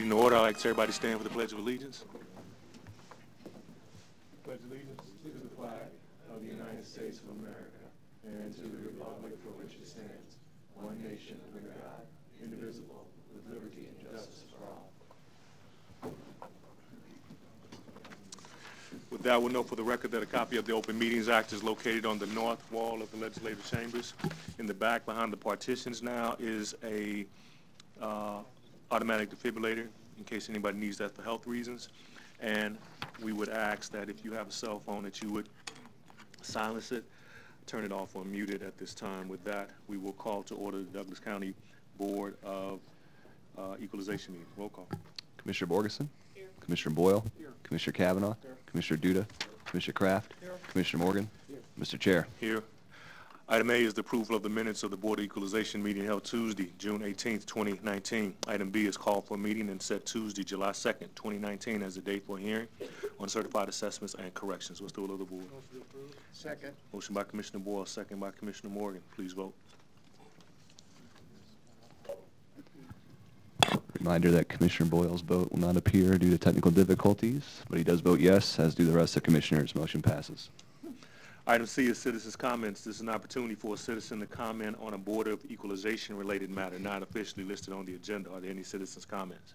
In order, I'd like to everybody stand for the Pledge of Allegiance. Pledge allegiance to the flag of the United States of America and to the republic for which it stands, one nation under God, indivisible, with liberty and justice for all. With that, we'll note for the record that a copy of the Open Meetings Act is located on the north wall of the legislative chambers. In the back, behind the partitions now, is a automatic defibrillator in case anybody needs that for health reasons. And we would ask that if you have a cell phone that you would silence it, turn it off or mute it at this time. With that, we will call to order the Douglas County Board of Equalization meeting. Roll call. Commissioner Borgeson? Here. Commissioner Boyle? Here. Commissioner Kavanaugh? Here. Commissioner Duda? Here. Commissioner Kraft? Here. Commissioner Morgan? Here. Mr. Chair. Here. Item A is the approval of the minutes of the Board of Equalization meeting held Tuesday, June 18th, 2019. Item B is called for a meeting and set Tuesday, July 2nd, 2019 as the date for a hearing on certified assessments and corrections. What's the will of the board? Motion approved. Second. Motion by Commissioner Boyle, second by Commissioner Morgan. Please vote. Reminder that Commissioner Boyle's vote will not appear due to technical difficulties, but he does vote yes, as do the rest of the commissioners. Motion passes. Item C is citizens' comments. This is an opportunity for a citizen to comment on a Board of Equalization related matter not officially listed on the agenda. Are there any citizens' comments?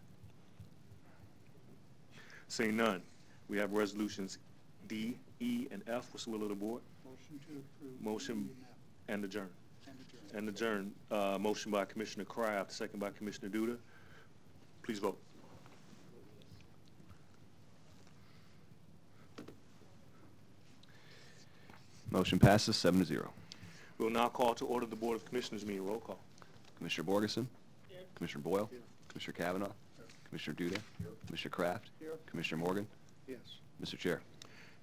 Seeing none, we have resolutions D, E, and F. What's the will of the board? Motion to approve. Motion and adjourn. And And adjourn. Motion by Commissioner Kraft, second by Commissioner Duda. Please vote. Motion passes 7-0. We'll now call to order the Board of Commissioners meeting. Roll call. Commissioner Borgeson? Here. Commissioner Boyle? Here. Commissioner Kavanaugh? Here. Commissioner Duda? Here. Commissioner Kraft? Here. Commissioner Morgan? Yes. Mr. Chair.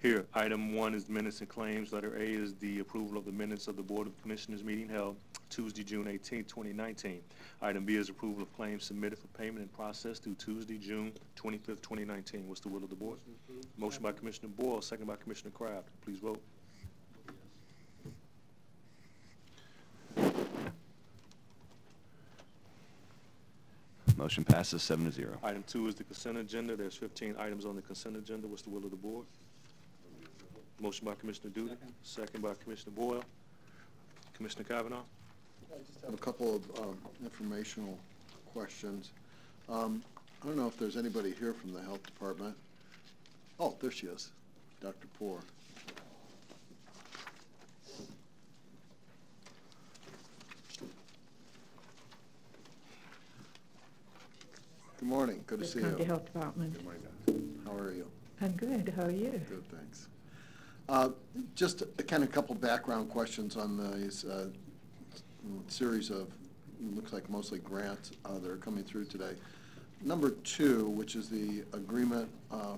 Here, item 1 is minutes and claims. Letter A is the approval of the minutes of the Board of Commissioners meeting held Tuesday, June 18, 2019. Item B is approval of claims submitted for payment and process through Tuesday, June 25, 2019. What's the will of the board? Motion by Commissioner Boyle, second by Commissioner Kraft. Please vote. Motion passes 7-0. Item 2 is the consent agenda. There's 15 items on the consent agenda. What's the will of the board? Motion by Commissioner Duda, second by Commissioner Boyle. Commissioner Kavanaugh? I just have a couple of informational questions. I don't know if there's anybody here from the health department. Oh, there she is, Dr. Poore. Good morning. Good to see you. County Health Department. Good morning. How are you? I'm good. How are you? Good, thanks. Just a kind of couple background questions on these series of, looks like mostly grants that are coming through today. Number 2, which is the agreement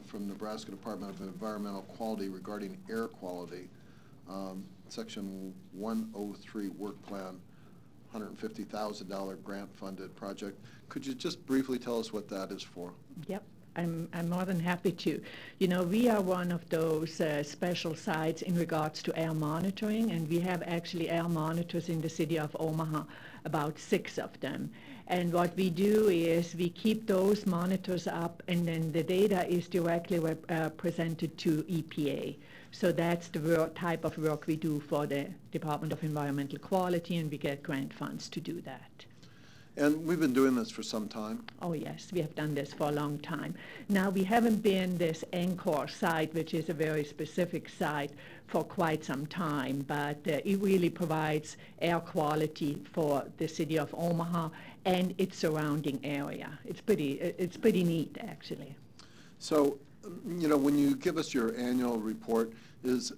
from Nebraska Department of Environmental Quality regarding air quality, Section 103 Work Plan, $150,000 grant-funded project. Could you just briefly tell us what that is for? Yep. I'm more than happy to. You know, we are one of those special sites in regards to air monitoring, and we have actually air monitors in the city of Omaha, about 6 of them. And what we do is we keep those monitors up, and then the data is directly presented to EPA. So that's the type of work we do for the Department of Environmental Quality, and we get grant funds to do that. And we've been doing this for some time. Oh yes, we have done this for a long time. Now we haven't been this anchor site, which is a very specific site, for quite some time, but it really provides air quality for the city of Omaha and its surrounding area. It's pretty neat, actually. So, you know, when you give us your annual report, is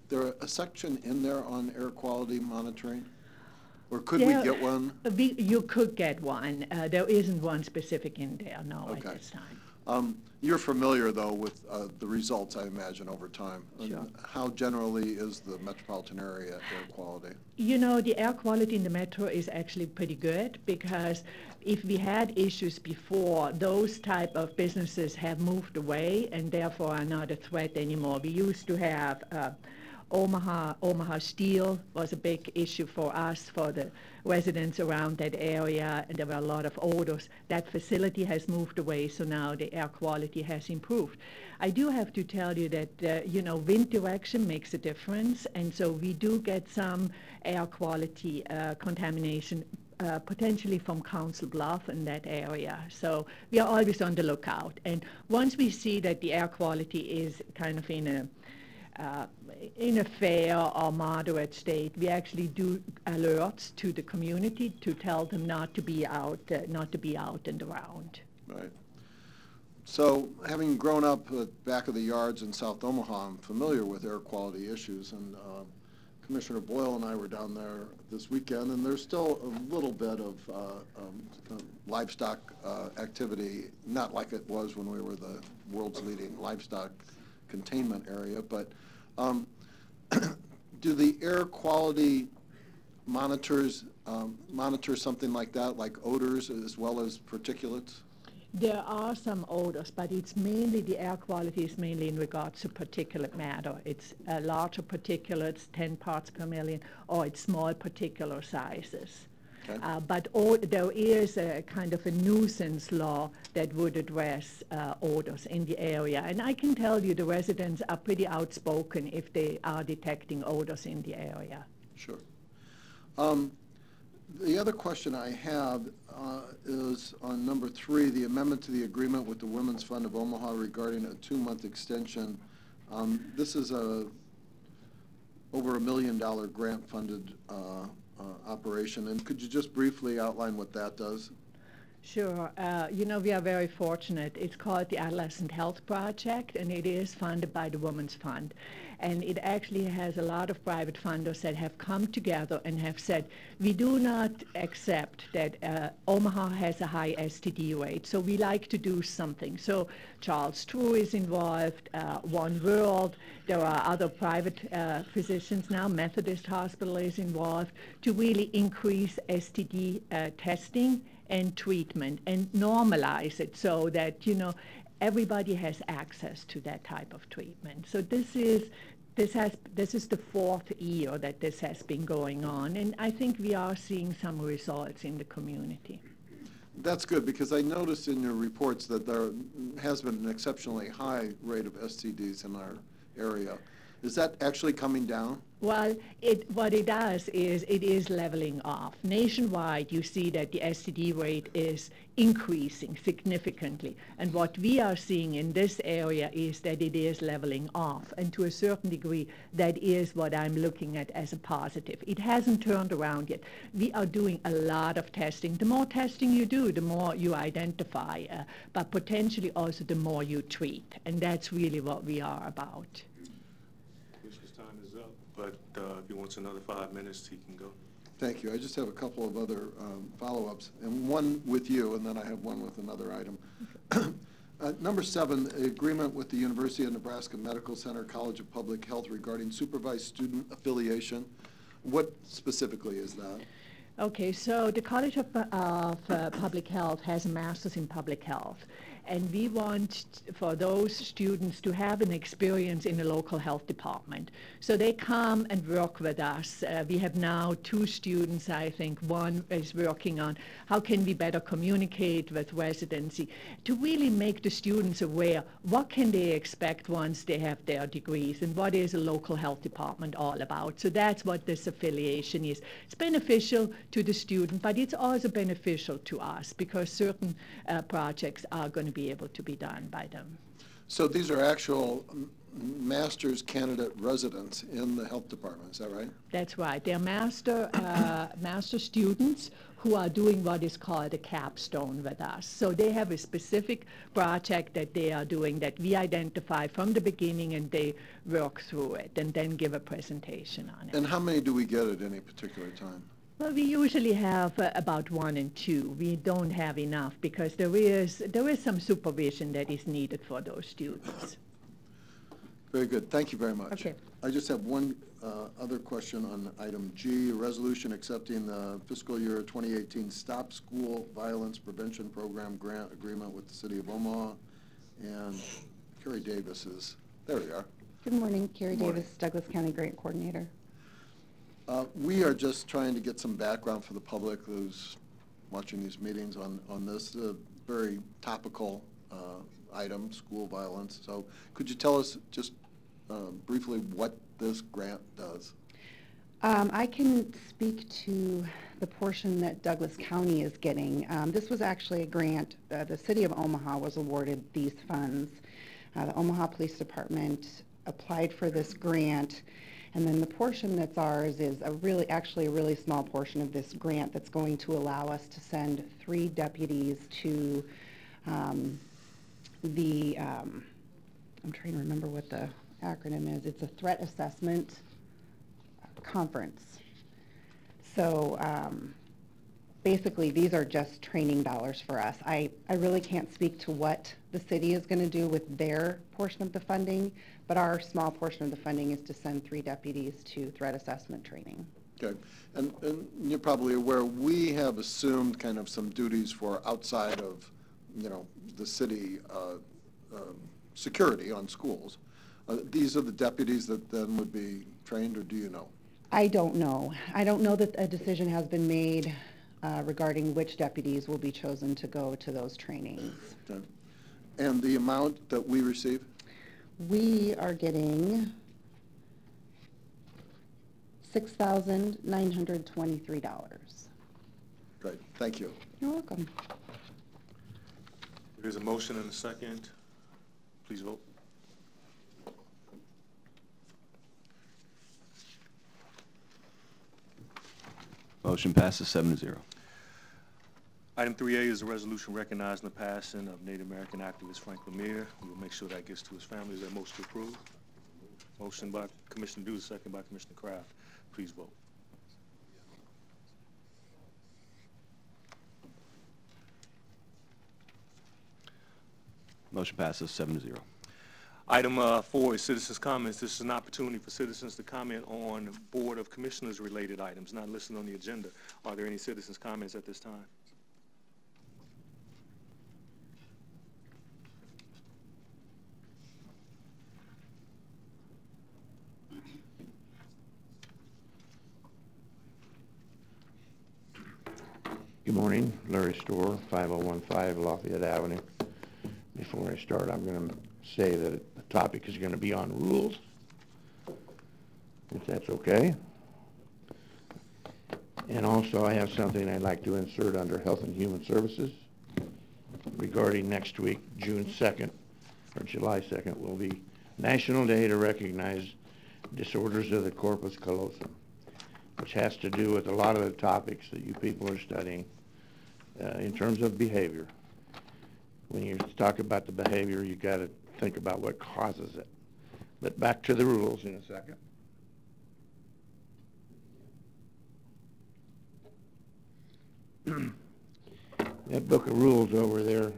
there a section in there on air quality monitoring? Or could we get one? You could get one. There isn't one specific in there, no, Okay. at this time. You're familiar, though, with the results, I imagine, over time. Sure. How generally is the metropolitan area air quality? You know, the air quality in the metro is actually pretty good, because if we had issues before, those type of businesses have moved away and therefore are not a threat anymore. We used to have Omaha Steel was a big issue for us, for the residents around that area, and there were a lot of odors. That facility has moved away, so now the air quality has improved. I do have to tell you that, wind direction makes a difference, and so we do get some air quality contamination potentially from Council Bluff and that area. So we are always on the lookout. And once we see that the air quality is kind of in a fair or moderate state, we actually do alerts to the community to tell them not to be out and around. Right. So, having grown up at back of the yards in South Omaha, I'm familiar with air quality issues, and Commissioner Boyle and I were down there this weekend, and there's still a little bit of livestock activity, not like it was when we were the world's leading livestock containment area, but do the air quality monitors monitor something like that, like odors as well as particulates? There are some odors, but it's mainly, the air quality is mainly in regards to particulate matter. It's larger particulates, 10 parts per million, or it's small particular sizes. Okay. But there is a kind of a nuisance law that would address odors in the area. And I can tell you the residents are pretty outspoken if they are detecting odors in the area. Sure. The other question I have is on number 3, the amendment to the agreement with the Women's Fund of Omaha regarding a 2-month extension. This is over $1 million grant-funded operation, and could you just briefly outline what that does? Sure. We are very fortunate. It's called the Adolescent Health Project, and it is funded by the Women's Fund. And it actually has a lot of private funders that have come together and have said, we do not accept that Omaha has a high STD rate, so we like to do something. So Charles True is involved, One World, there are other private physicians now, Methodist Hospital is involved, to really increase STD testing and treatment and normalize it so that, everybody has access to that type of treatment. So this is the 4th year that this has been going on, and I think we are seeing some results in the community. That's good, because I noticed in your reports that there has been an exceptionally high rate of STDs in our area. Is that actually coming down? Well, what it does is it is leveling off. Nationwide, you see that the STD rate is increasing significantly. And what we are seeing in this area is that it is leveling off. And to a certain degree, that is what I'm looking at as a positive. It hasn't turned around yet. We are doing a lot of testing. The more testing you do, the more you identify, but potentially also the more you treat. And that's really what we are about. But if he wants another 5 minutes, he can go. Thank you. I just have a couple of other follow-ups, and one with you, and then I have one with another item. Number 7, agreement with the University of Nebraska Medical Center College of Public Health regarding supervised student affiliation. What specifically is that? Okay, so the College of Public Health has a master's in public health. And we want for those students to have an experience in the local health department. So they come and work with us. We have now 2 students, I think. One is working on how can we better communicate with residency to really make the students aware what can they expect once they have their degrees and what is a local health department all about. So that's what this affiliation is. It's beneficial to the student, but it's also beneficial to us because certain projects are going to be able to be done by them. So these are actual master's candidate residents in the health department, is that right? That's right. They're master students who are doing what is called a capstone with us. So they have a specific project that they are doing that we identify from the beginning, and they work through it and then give a presentation on it. And how many do we get at any particular time? Well, we usually have about 1 and 2. We don't have enough because there is some supervision that is needed for those students. Very good. Thank you very much. Okay. I just have one other question on item G, a resolution accepting the fiscal year 2018 Stop School Violence Prevention Program grant agreement with the City of Omaha. And Carrie Davis is, there we are. Good morning, Carrie Good morning. Davis, Douglas County Grant Coordinator. We are just trying to get some background for the public who's watching these meetings on this very topical item, school violence. So could you tell us just briefly what this grant does? I can speak to the portion that Douglas County is getting. This was actually a grant. The City of Omaha was awarded these funds. The Omaha Police Department applied for this grant, and then the portion that's ours is actually a really small portion of this grant that's going to allow us to send 3 deputies to I'm trying to remember what the acronym is. It's a threat assessment conference. So basically these are just training dollars for us. I really can't speak to what the city is going to do with their portion of the funding, but our small portion of the funding is to send 3 deputies to threat assessment training. Okay, and you're probably aware we have assumed kind of some duties for outside of, the city security on schools. These are the deputies that then would be trained, or do you know? I don't know. I don't know that a decision has been made regarding which deputies will be chosen to go to those trainings. Okay. And the amount that we receive? We are getting $6,923. Great, thank you. You're welcome. There's a motion and a second. Please vote. Motion passes 7-0. Item 3A is a resolution recognizing the passing of Native American activist Frank Lemire. We will make sure that gets to his family. Is there a motion to approve? Motion by Commissioner Dew, second by Commissioner Kraft. Please vote. Motion passes 7-0. Item 4 is citizens' comments. This is an opportunity for citizens to comment on Board of Commissioners related items not listed on the agenda. Are there any citizens' comments at this time? Good morning, Larry Storr, 5015 Lafayette Avenue. Before I start, I'm going to say that the topic is going to be on rules, if that's okay. And also, I have something I'd like to insert under Health and Human Services regarding next week, June 2nd, or July 2nd, will be National Day to recognize disorders of the corpus callosum, which has to do with a lot of the topics that you people are studying in terms of behavior. When you talk about the behavior, you got to think about what causes it. But back to the rules in a second. That book of rules over there,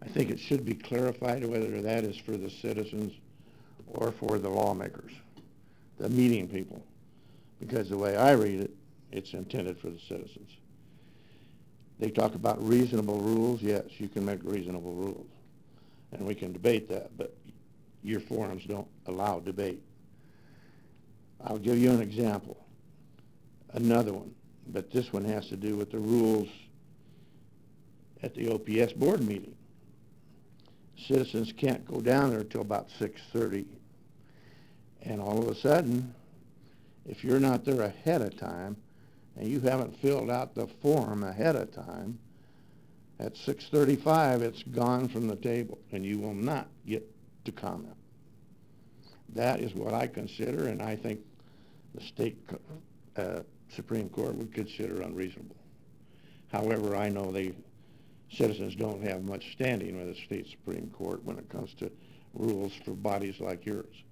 I think it should be clarified whether that is for the citizens or for the lawmakers, the meeting people. Because the way I read it, it's intended for the citizens. They talk about reasonable rules. Yes, you can make reasonable rules, and we can debate that, but your forums don't allow debate. I'll give you an example, another one, but this one has to do with the rules at the OPS board meeting. Citizens can't go down there until about 6:30, and all of a sudden, if you're not there ahead of time and you haven't filled out the form ahead of time, at 6:35 it's gone from the table and you will not get to comment. That is what I consider, and I think the state Supreme Court would consider unreasonable. However, I know citizens don't have much standing with the state Supreme Court when it comes to rules for bodies like yours.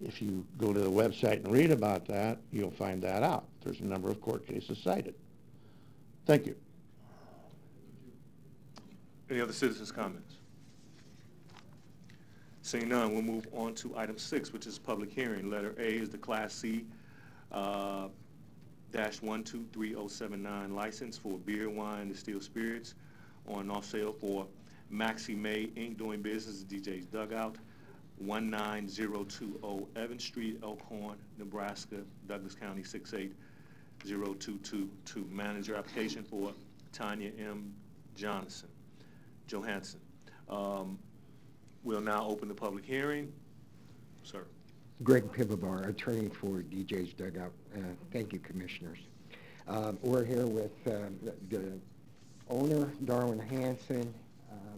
If you go to the website and read about that, you'll find that out. There's a number of court cases cited. Thank you. Any other citizens' comments? Seeing none, we'll move on to item 6, which is public hearing. Letter A is the Class C -123079 license for beer, wine, and distilled spirits on off sale for Maxi May Inc. doing business as DJ's Dugout. 19020 Evans Street, Elkhorn, Nebraska, Douglas County 6802222. Manager application for Tanya M. Johansson. We'll now open the public hearing. Sir. Greg Pivovar, attorney for DJ's Dugout. Thank you, Commissioners. We're here with the owner, Darwin Hanson,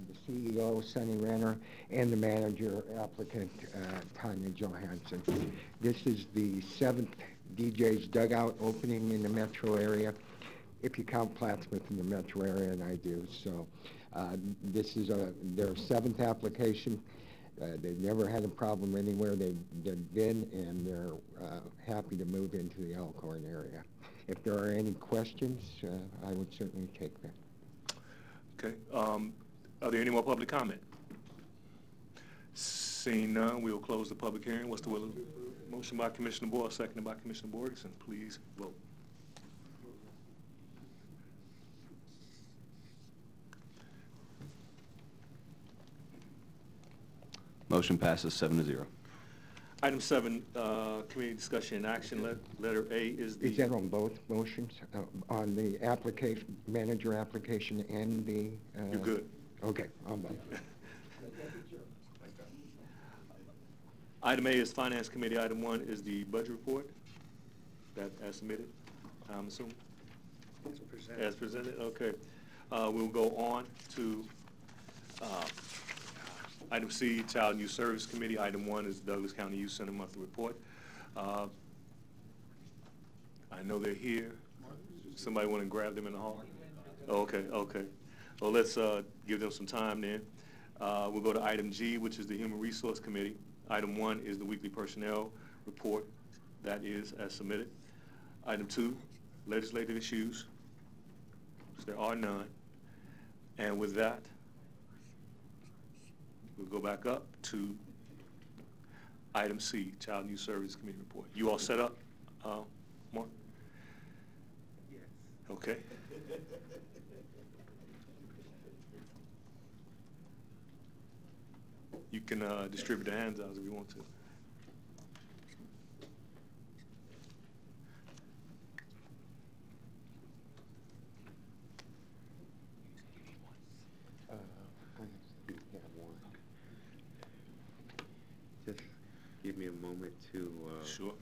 the CEO, Sonny Renner, and the manager applicant, Tanya Johansson. This is the 7th DJ's Dugout opening in the metro area, if you count Plattsmouth in the metro area, and I do. So this is their 7th application. They've never had a problem anywhere they've been, and they're happy to move into the Elkhorn area. If there are any questions, I would certainly take them. Okay. Are there any more public comment? Seeing none, we will close the public hearing. What's the will of motion by Commissioner Boyle, seconded by Commissioner Borgeson? Please vote. Motion passes 7-0. Item 7, committee discussion and action. Letter A is the... Is that on both motions? On the application, manager application and the... You're good. Okay, on both. Item A is Finance Committee. Item 1 is the budget report. That as submitted, I'm assuming? As presented. As presented, okay. We'll go on to item C, Child and Youth Service Committee. Item 1 is Douglas County Youth Center Monthly Report. I know they're here. Somebody want to grab them in the hall? Oh, okay, okay. Well, let's give them some time then. We'll go to item G, which is the Human Resource Committee. Item 1 is the weekly personnel report. That is as submitted. Item 2, legislative issues. There are none. And with that, we'll go back up to item C, Child and Youth Service Committee report. You all set up, Mark? Yes. Okay. You can distribute the handouts if you want to. Just give me a moment to... Sure.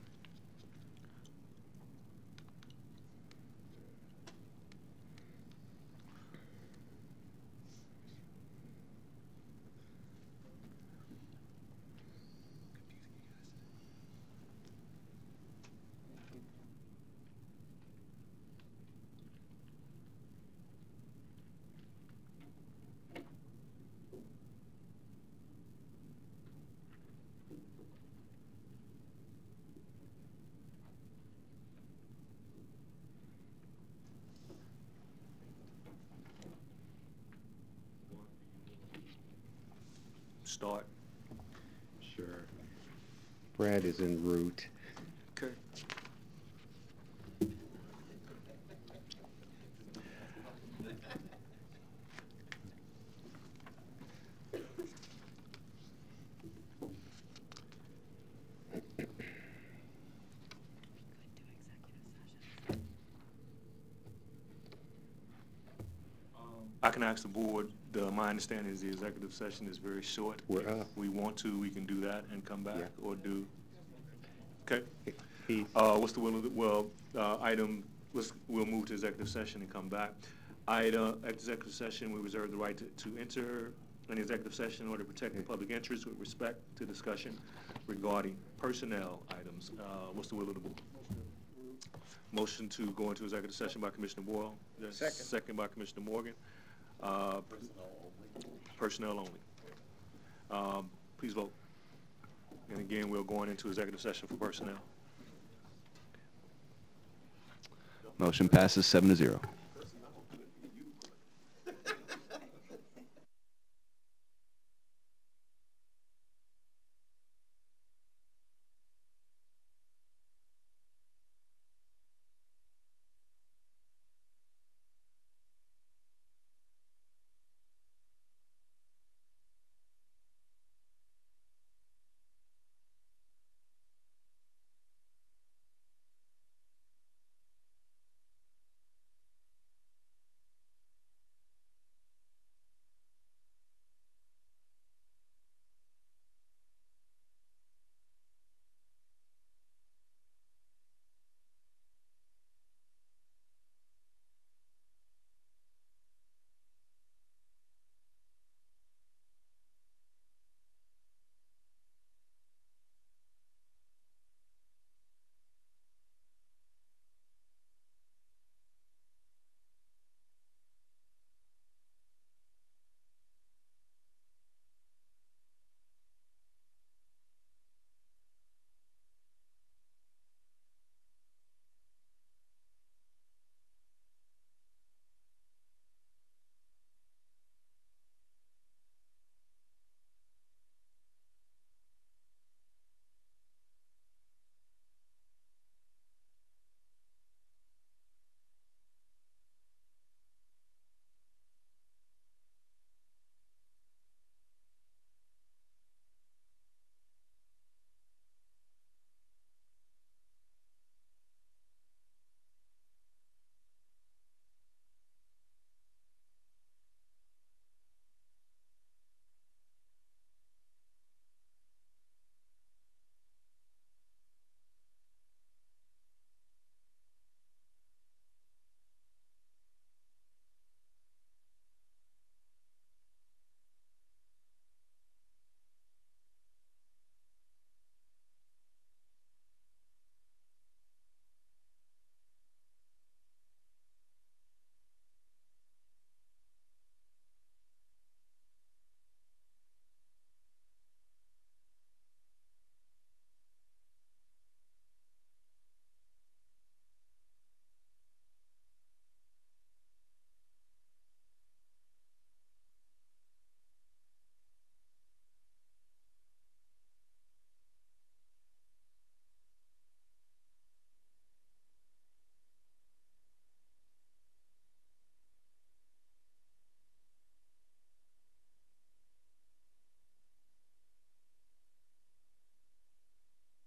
Start. Sure. Brad is en route. Okay. I can ask the board, my understanding is the executive session is very short. We're up. We want to, we can do that and come back, Yeah. or do, okay? He's, What's the will of the, well, we'll move to executive session and come back. Executive session, we reserve the right to enter an executive session in order to protect the public interest with respect to discussion regarding personnel items. What's the will of the board? Motion to go into executive session by Commissioner Boyle. Second. Second by Commissioner Morgan. Personnel only. Please vote. And again, we're going into executive session for personnel. Motion passes 7-0.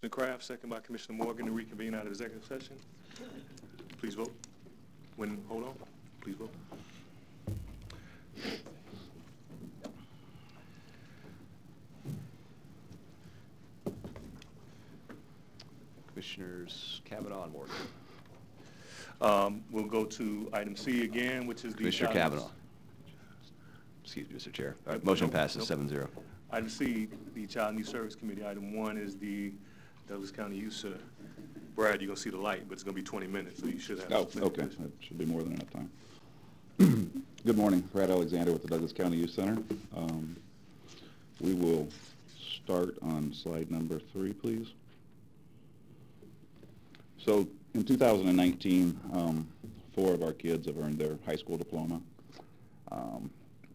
Commissioner Kraft, second by Commissioner Morgan, to reconvene out of executive session. Please vote. Hold on. Please vote. Commissioners Kavanaugh and Morgan. We'll go to item C again, which is the... Commissioner Kavanaugh. Excuse me, Mr. Chair. All right, motion passes 7-0. Item C, the Child and Youth Service Committee. Item 1 is the Douglas County Youth Center. Brad, you're going to see the light, but it's going to be 20 minutes, so you should have... Oh, okay. That should be more than enough time. Good morning. Brad Alexander with the Douglas County Youth Center. We will start on slide number 3, please. So in 2019, 4 of our kids have earned their high school diploma.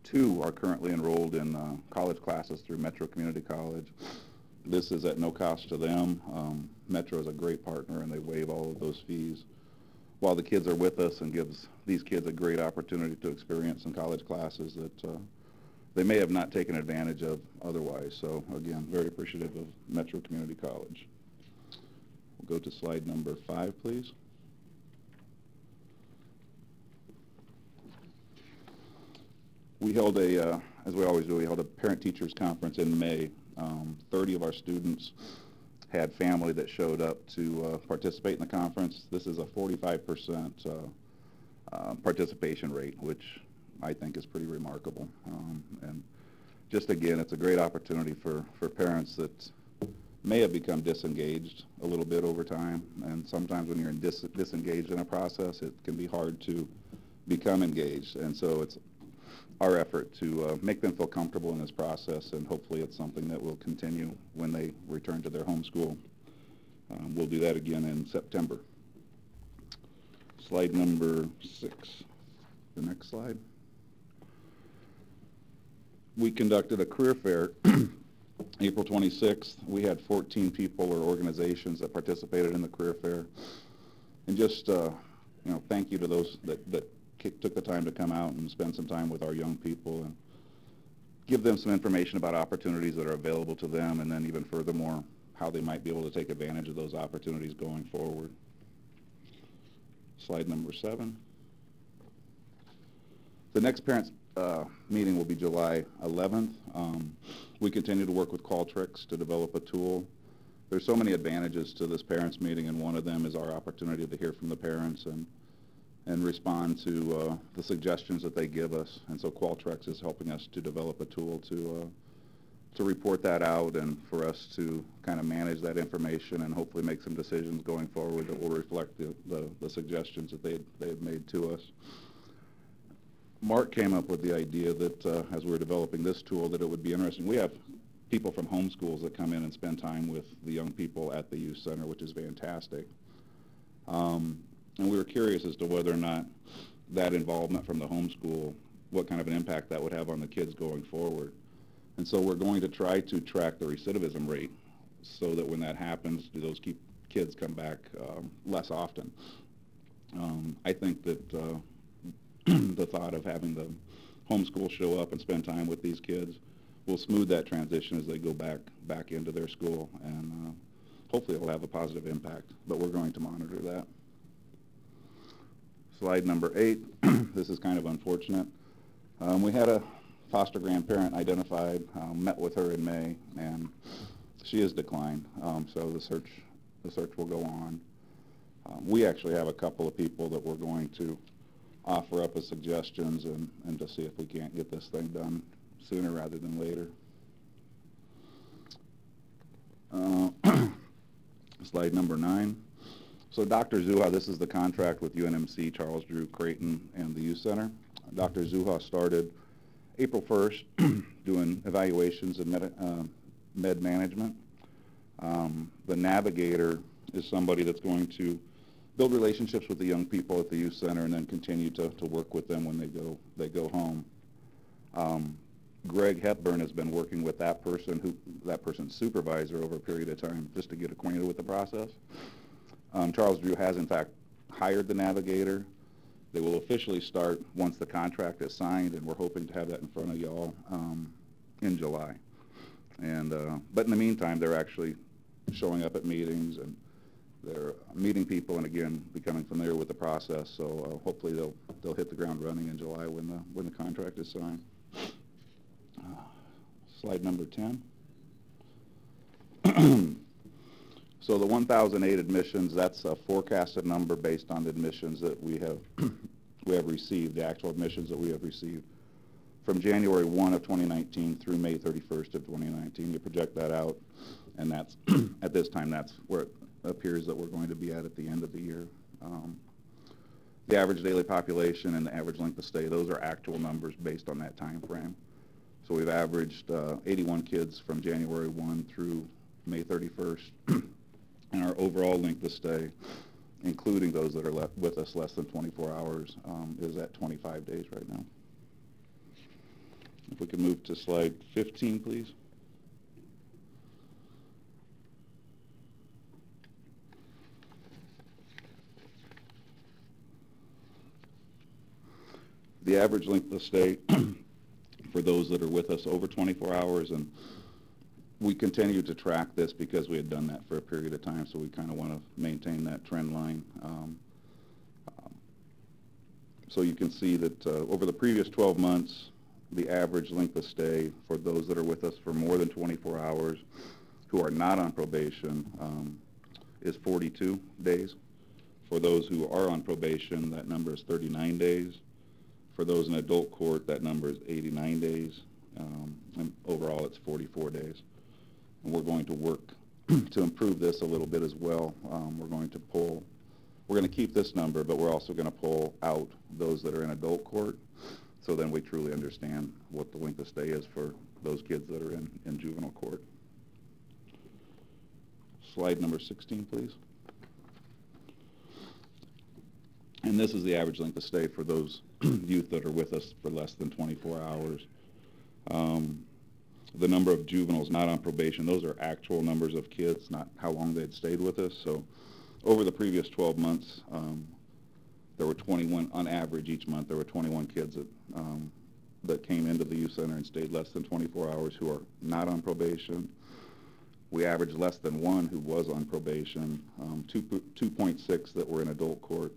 2 are currently enrolled in college classes through Metro Community College. This is at no cost to them. Metro is a great partner, and they waive all of those fees while the kids are with us, and gives these kids a great opportunity to experience some college classes that they may have not taken advantage of otherwise. So again, very appreciative of Metro Community College. We'll go to slide number 5, please. We held a, as we always do, we held a parent-teachers conference in May. 30 of our students had family that showed up to participate in the conference. This is a 45% participation rate, which I think is pretty remarkable. And just again, it's a great opportunity for parents that may have become disengaged a little bit over time. And sometimes when you're disengaged in a process, it can be hard to become engaged. And so it's our effort to make them feel comfortable in this process, and hopefully it's something that will continue when they return to their home school. We'll do that again in September. Slide number 6. The next slide. We conducted a career fair April 26th. We had 14 people or organizations that participated in the career fair. And just, thank you to those that took the time to come out and spend some time with our young people and give them some information about opportunities that are available to them, and then even furthermore, how they might be able to take advantage of those opportunities going forward. Slide number 7. The next parents' meeting will be July 11th. We continue to work with Qualtrics to develop a tool. There's so many advantages to this parents' meeting, and one of them is our opportunity to hear from the parents and respond to the suggestions that they give us. And so Qualtrics is helping us to develop a tool to report that out, and for us to kind of manage that information and hopefully make some decisions going forward that will reflect the suggestions that they had made to us. Mark came up with the idea that as we were developing this tool, that it would be interesting. We have people from home schools that come in and spend time with the young people at the youth center, which is fantastic. And we were curious as to whether or not that involvement from the homeschool, what kind of an impact that would have on the kids going forward. And so we're going to try to track the recidivism rate so that when that happens, do those kids come back less often. I think that the thought of having the homeschool show up and spend time with these kids will smooth that transition as they go back into their school, and hopefully it will have a positive impact, but we're going to monitor that. Slide number 8. This is kind of unfortunate. We had a foster grandparent identified, met with her in May, and she has declined. So the search will go on. We actually have a couple of people that we're going to offer up as suggestions and to see if we can't get this thing done sooner rather than later. Slide number 9. So Dr. Zuha, this is the contract with UNMC, Charles Drew Creighton, and the Youth Center. Dr. Zuha started April 1st doing evaluations and med management. The navigator is somebody that's going to build relationships with the young people at the Youth Center and then continue to work with them when they go home. Greg Hepburn has been working with that person's supervisor over a period of time just to get acquainted with the process. Charles Drew has, in fact, hired the navigator. They will officially start once the contract is signed, and we're hoping to have that in front of y'all in July. And but in the meantime, they're actually showing up at meetings, and they're meeting people and, again, becoming familiar with the process. So hopefully they'll hit the ground running in July when the contract is signed. Slide number 10. So the 1,008 admissions, that's a forecasted number based on the admissions that we have received, the actual admissions that we have received from January 1 of 2019 through May 31st of 2019. You project that out, and that's at this time, that's where it appears that we're going to be at the end of the year. The average daily population and the average length of stay, those are actual numbers based on that time frame. So we've averaged 81 kids from January 1 through May 31st, and our overall length of stay, including those that are with us less than 24 hours, is at 25 days right now. If we could move to slide 15, please. The average length of stay for those that are with us over 24 hours, and we continue to track this because we had done that for a period of time, so we kind of want to maintain that trend line. So you can see that over the previous 12 months, the average length of stay for those that are with us for more than 24 hours who are not on probation is 42 days. For those who are on probation, that number is 39 days. For those in adult court, that number is 89 days. And overall, it's 44 days. And we're going to work to improve this a little bit as well. We're going to keep this number, but we're also going to pull out those that are in adult court, so then we truly understand what the length of stay is for those kids that are in juvenile court. Slide number 16, please. And this is the average length of stay for those youth that are with us for less than 24 hours. The number of juveniles not on probation, those are actual numbers of kids, not how long they'd stayed with us. So over the previous 12 months, there were 21, on average each month, there were 21 kids that came into the youth center and stayed less than 24 hours who are not on probation. We averaged less than one who was on probation, 2.6 that were in adult court,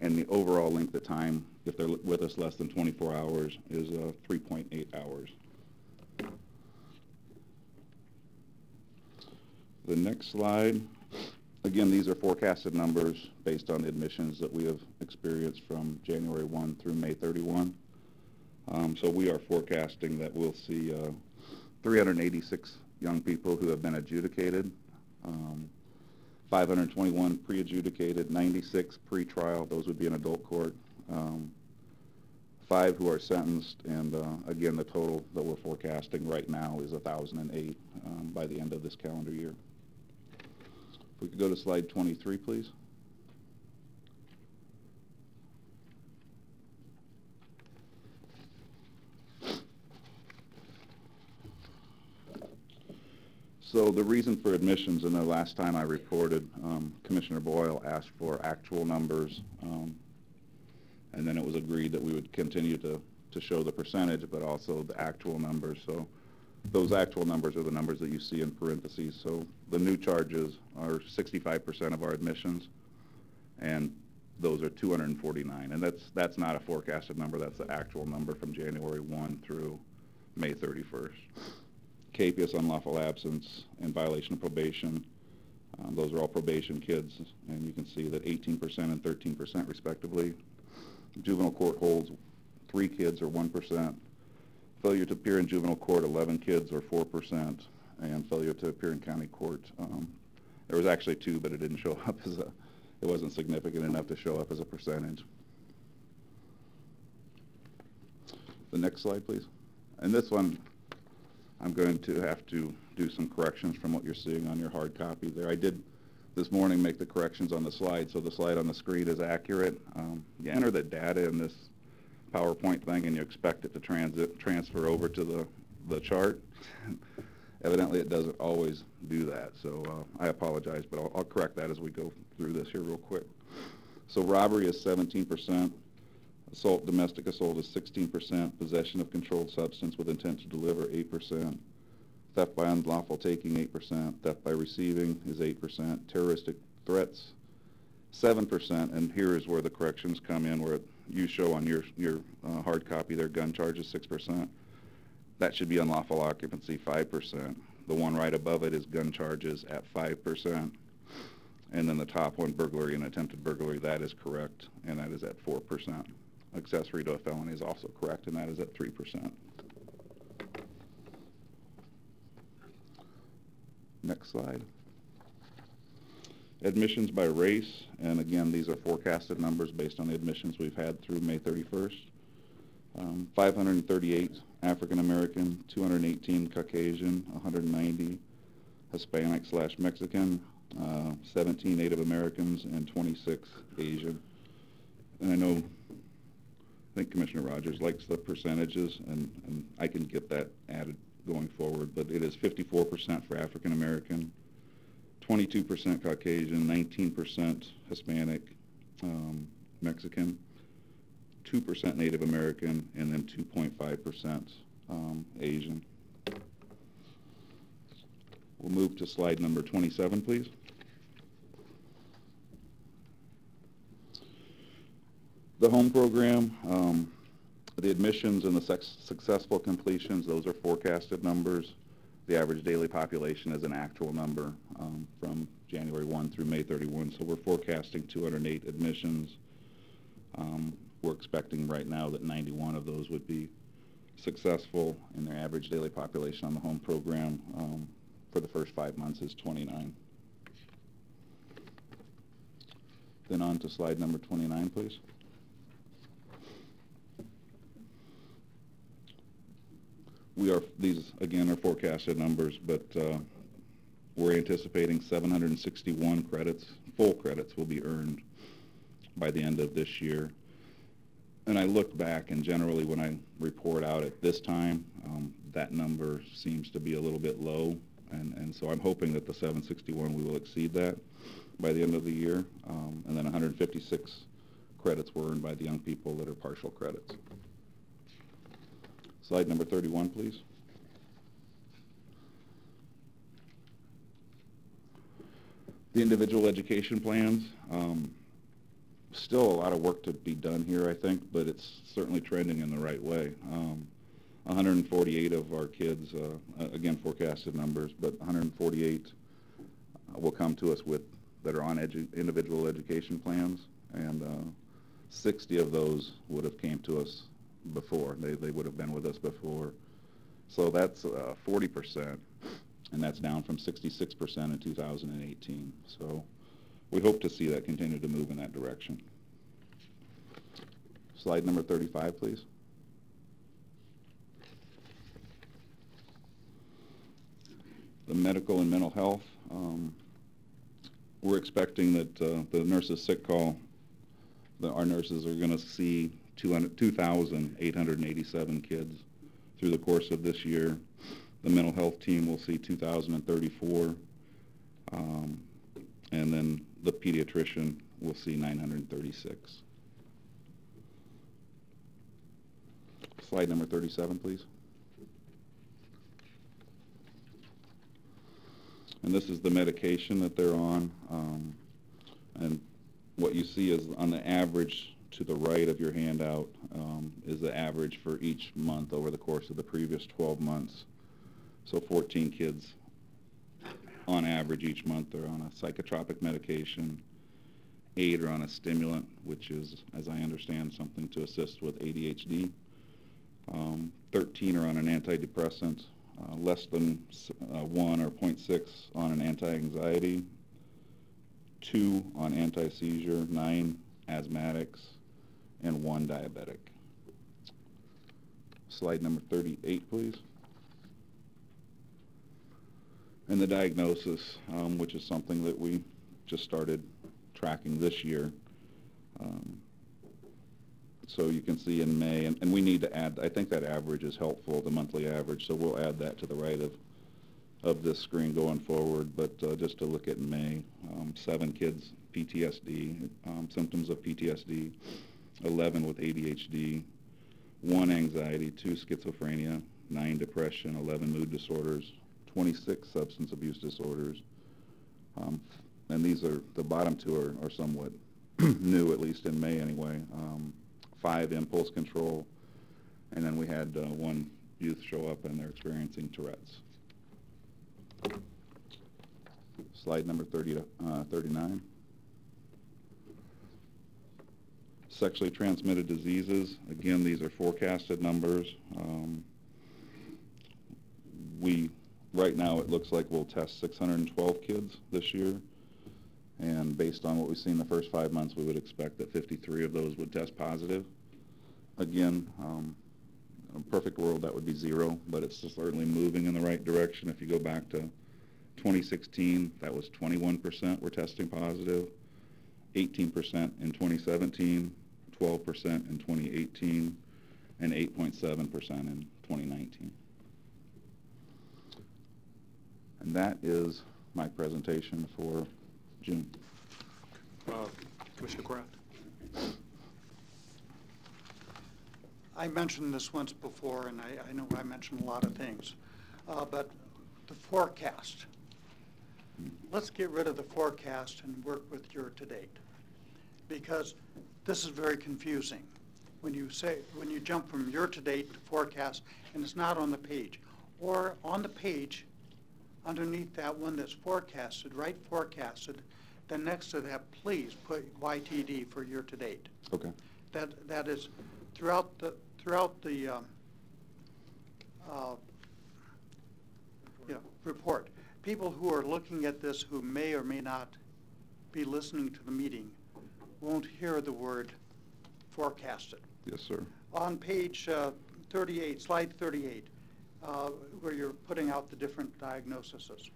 and the overall length of time, if they're with us less than 24 hours, is 3.8 hours. The next slide, again, these are forecasted numbers based on the admissions that we have experienced from January 1 through May 31. So we are forecasting that we'll see 386 young people who have been adjudicated, 521 pre-adjudicated, 96 pre-trial, those would be in adult court, 5 who are sentenced, and again, the total that we're forecasting right now is 1,008 by the end of this calendar year. If we could go to slide 23, please. So the reason for admissions, and the last time I reported, Commissioner Boyle asked for actual numbers, and then it was agreed that we would continue to show the percentage, but also the actual numbers. So those actual numbers are the numbers that you see in parentheses. So the new charges are 65% of our admissions, and those are 249. And that's not a forecasted number. That's the actual number from January 1 through May 31st. CAPIAS, unlawful absence, and violation of probation. Those are all probation kids, and you can see that 18% and 13% respectively. Juvenile court holds 3 kids or 1%. Failure to appear in juvenile court, 11 kids or 4%. And failure to appear in county court. There was actually 2, but it didn't show up as it wasn't significant enough to show up as a percentage. The next slide, please. And this one, I'm going to have to do some corrections from what you're seeing on your hard copy there. I did this morning make the corrections on the slide, so the slide on the screen is accurate. You enter the data in this PowerPoint thing and you expect it to transfer over to the chart. Evidently it doesn't always do that, so I apologize, but I'll correct that as we go through this here real quick. So robbery is 17%. Assault, domestic assault is 16%. Possession of controlled substance with intent to deliver, 8%. Theft by unlawful taking, 8%. Theft by receiving is 8%. Terroristic threats, 7%. And here is where the corrections come in, where you show on your hard copy there, gun charges, 6%. That should be unlawful occupancy, 5%. The one right above it is gun charges at 5%. And then the top one, burglary and attempted burglary, that is correct, and that is at 4%. Accessory to a felony is also correct, and that is at 3%. Next slide. Admissions by race, and again, these are forecasted numbers based on the admissions we've had through May 31st. 538 African American, 218 Caucasian, 190 Hispanic/Mexican, 17 Native Americans, and 26 Asian. And I think Commissioner Rogers likes the percentages, and I can get that added going forward, but it is 54% for African American, 22% Caucasian, 19% Hispanic, Mexican, 2% Native American, and then 2.5% Asian. We'll move to slide number 27, please. The home program, the admissions and the successful completions, those are forecasted numbers. The average daily population is an actual number from January 1 through May 31, so we're forecasting 208 admissions. We're expecting right now that 91 of those would be successful, and their average daily population on the home program for the first 5 months is 29. Then on to slide number 29, please. These again are forecasted numbers, but we're anticipating 761 credits, full credits, will be earned by the end of this year. And I look back, and generally when I report out at this time, that number seems to be a little bit low, and so I'm hoping that the 761, we will exceed that by the end of the year, and then 156 credits were earned by the young people that are partial credits. Slide number 31, please. The individual education plans. Still a lot of work to be done here, I think, but it's certainly trending in the right way. 148 of our kids, again, forecasted numbers, but 148 will come to us that are on individual education plans, and 60 of those would have came to us before. They would have been with us before. So that's 40%, and that's down from 66% in 2018. So we hope to see that continue to move in that direction. Slide number 35, please. The medical and mental health. We're expecting that the nurses' sick call, our nurses are going to see 2,887 kids through the course of this year. The mental health team will see 2,034, and then the pediatrician will see 936. Slide number 37, please. And this is the medication that they're on, and what you see is on the average to the right of your handout is the average for each month over the course of the previous 12 months. So 14 kids on average each month are on a psychotropic medication. 8 are on a stimulant, which is, as I understand, something to assist with ADHD. 13 are on an antidepressant, less than 1 or 0.6 on an anti-anxiety, 2 on anti-seizure, 9 asthmatics, and 1 diabetic. Slide number 38, please. And the diagnosis, which is something that we just started tracking this year. So you can see in May, and we need to add, I think that average is helpful, the monthly average, so we'll add that to the right of this screen going forward. But just to look at May, 7 kids PTSD, symptoms of PTSD, 11 with ADHD, 1 anxiety, 2 schizophrenia, 9 depression, 11 mood disorders, 26 substance abuse disorders. And these are, the bottom two are somewhat new, at least in May anyway. 5 impulse control, and then we had one youth show up and they're experiencing Tourette's. Slide number 39. Sexually transmitted diseases. Again, these are forecasted numbers. Right now it looks like we'll test 612 kids this year. And based on what we've seen the first 5 months, we would expect that 53 of those would test positive. Again, in a perfect world, that would be 0, but it's certainly moving in the right direction. If you go back to 2016, that was 21% were testing positive, 18% in 2017, 12% in 2018, and 8.7% in 2019. And that is my presentation for June. Commissioner Kraft. I mentioned this once before, and I know I mentioned a lot of things, but the forecast. Let's get rid of the forecast and work with year-to-date, because this is very confusing. When you jump from year-to-date to forecast, and it's not on the page, or on the page, underneath that one that's forecasted, write forecasted, then next to that, please put YTD for year-to-date. Okay. That is throughout the report. People who are looking at this who may or may not be listening to the meeting won't hear the word forecasted. Yes, sir. On page 38, slide 38, where you're putting out the different diagnoses.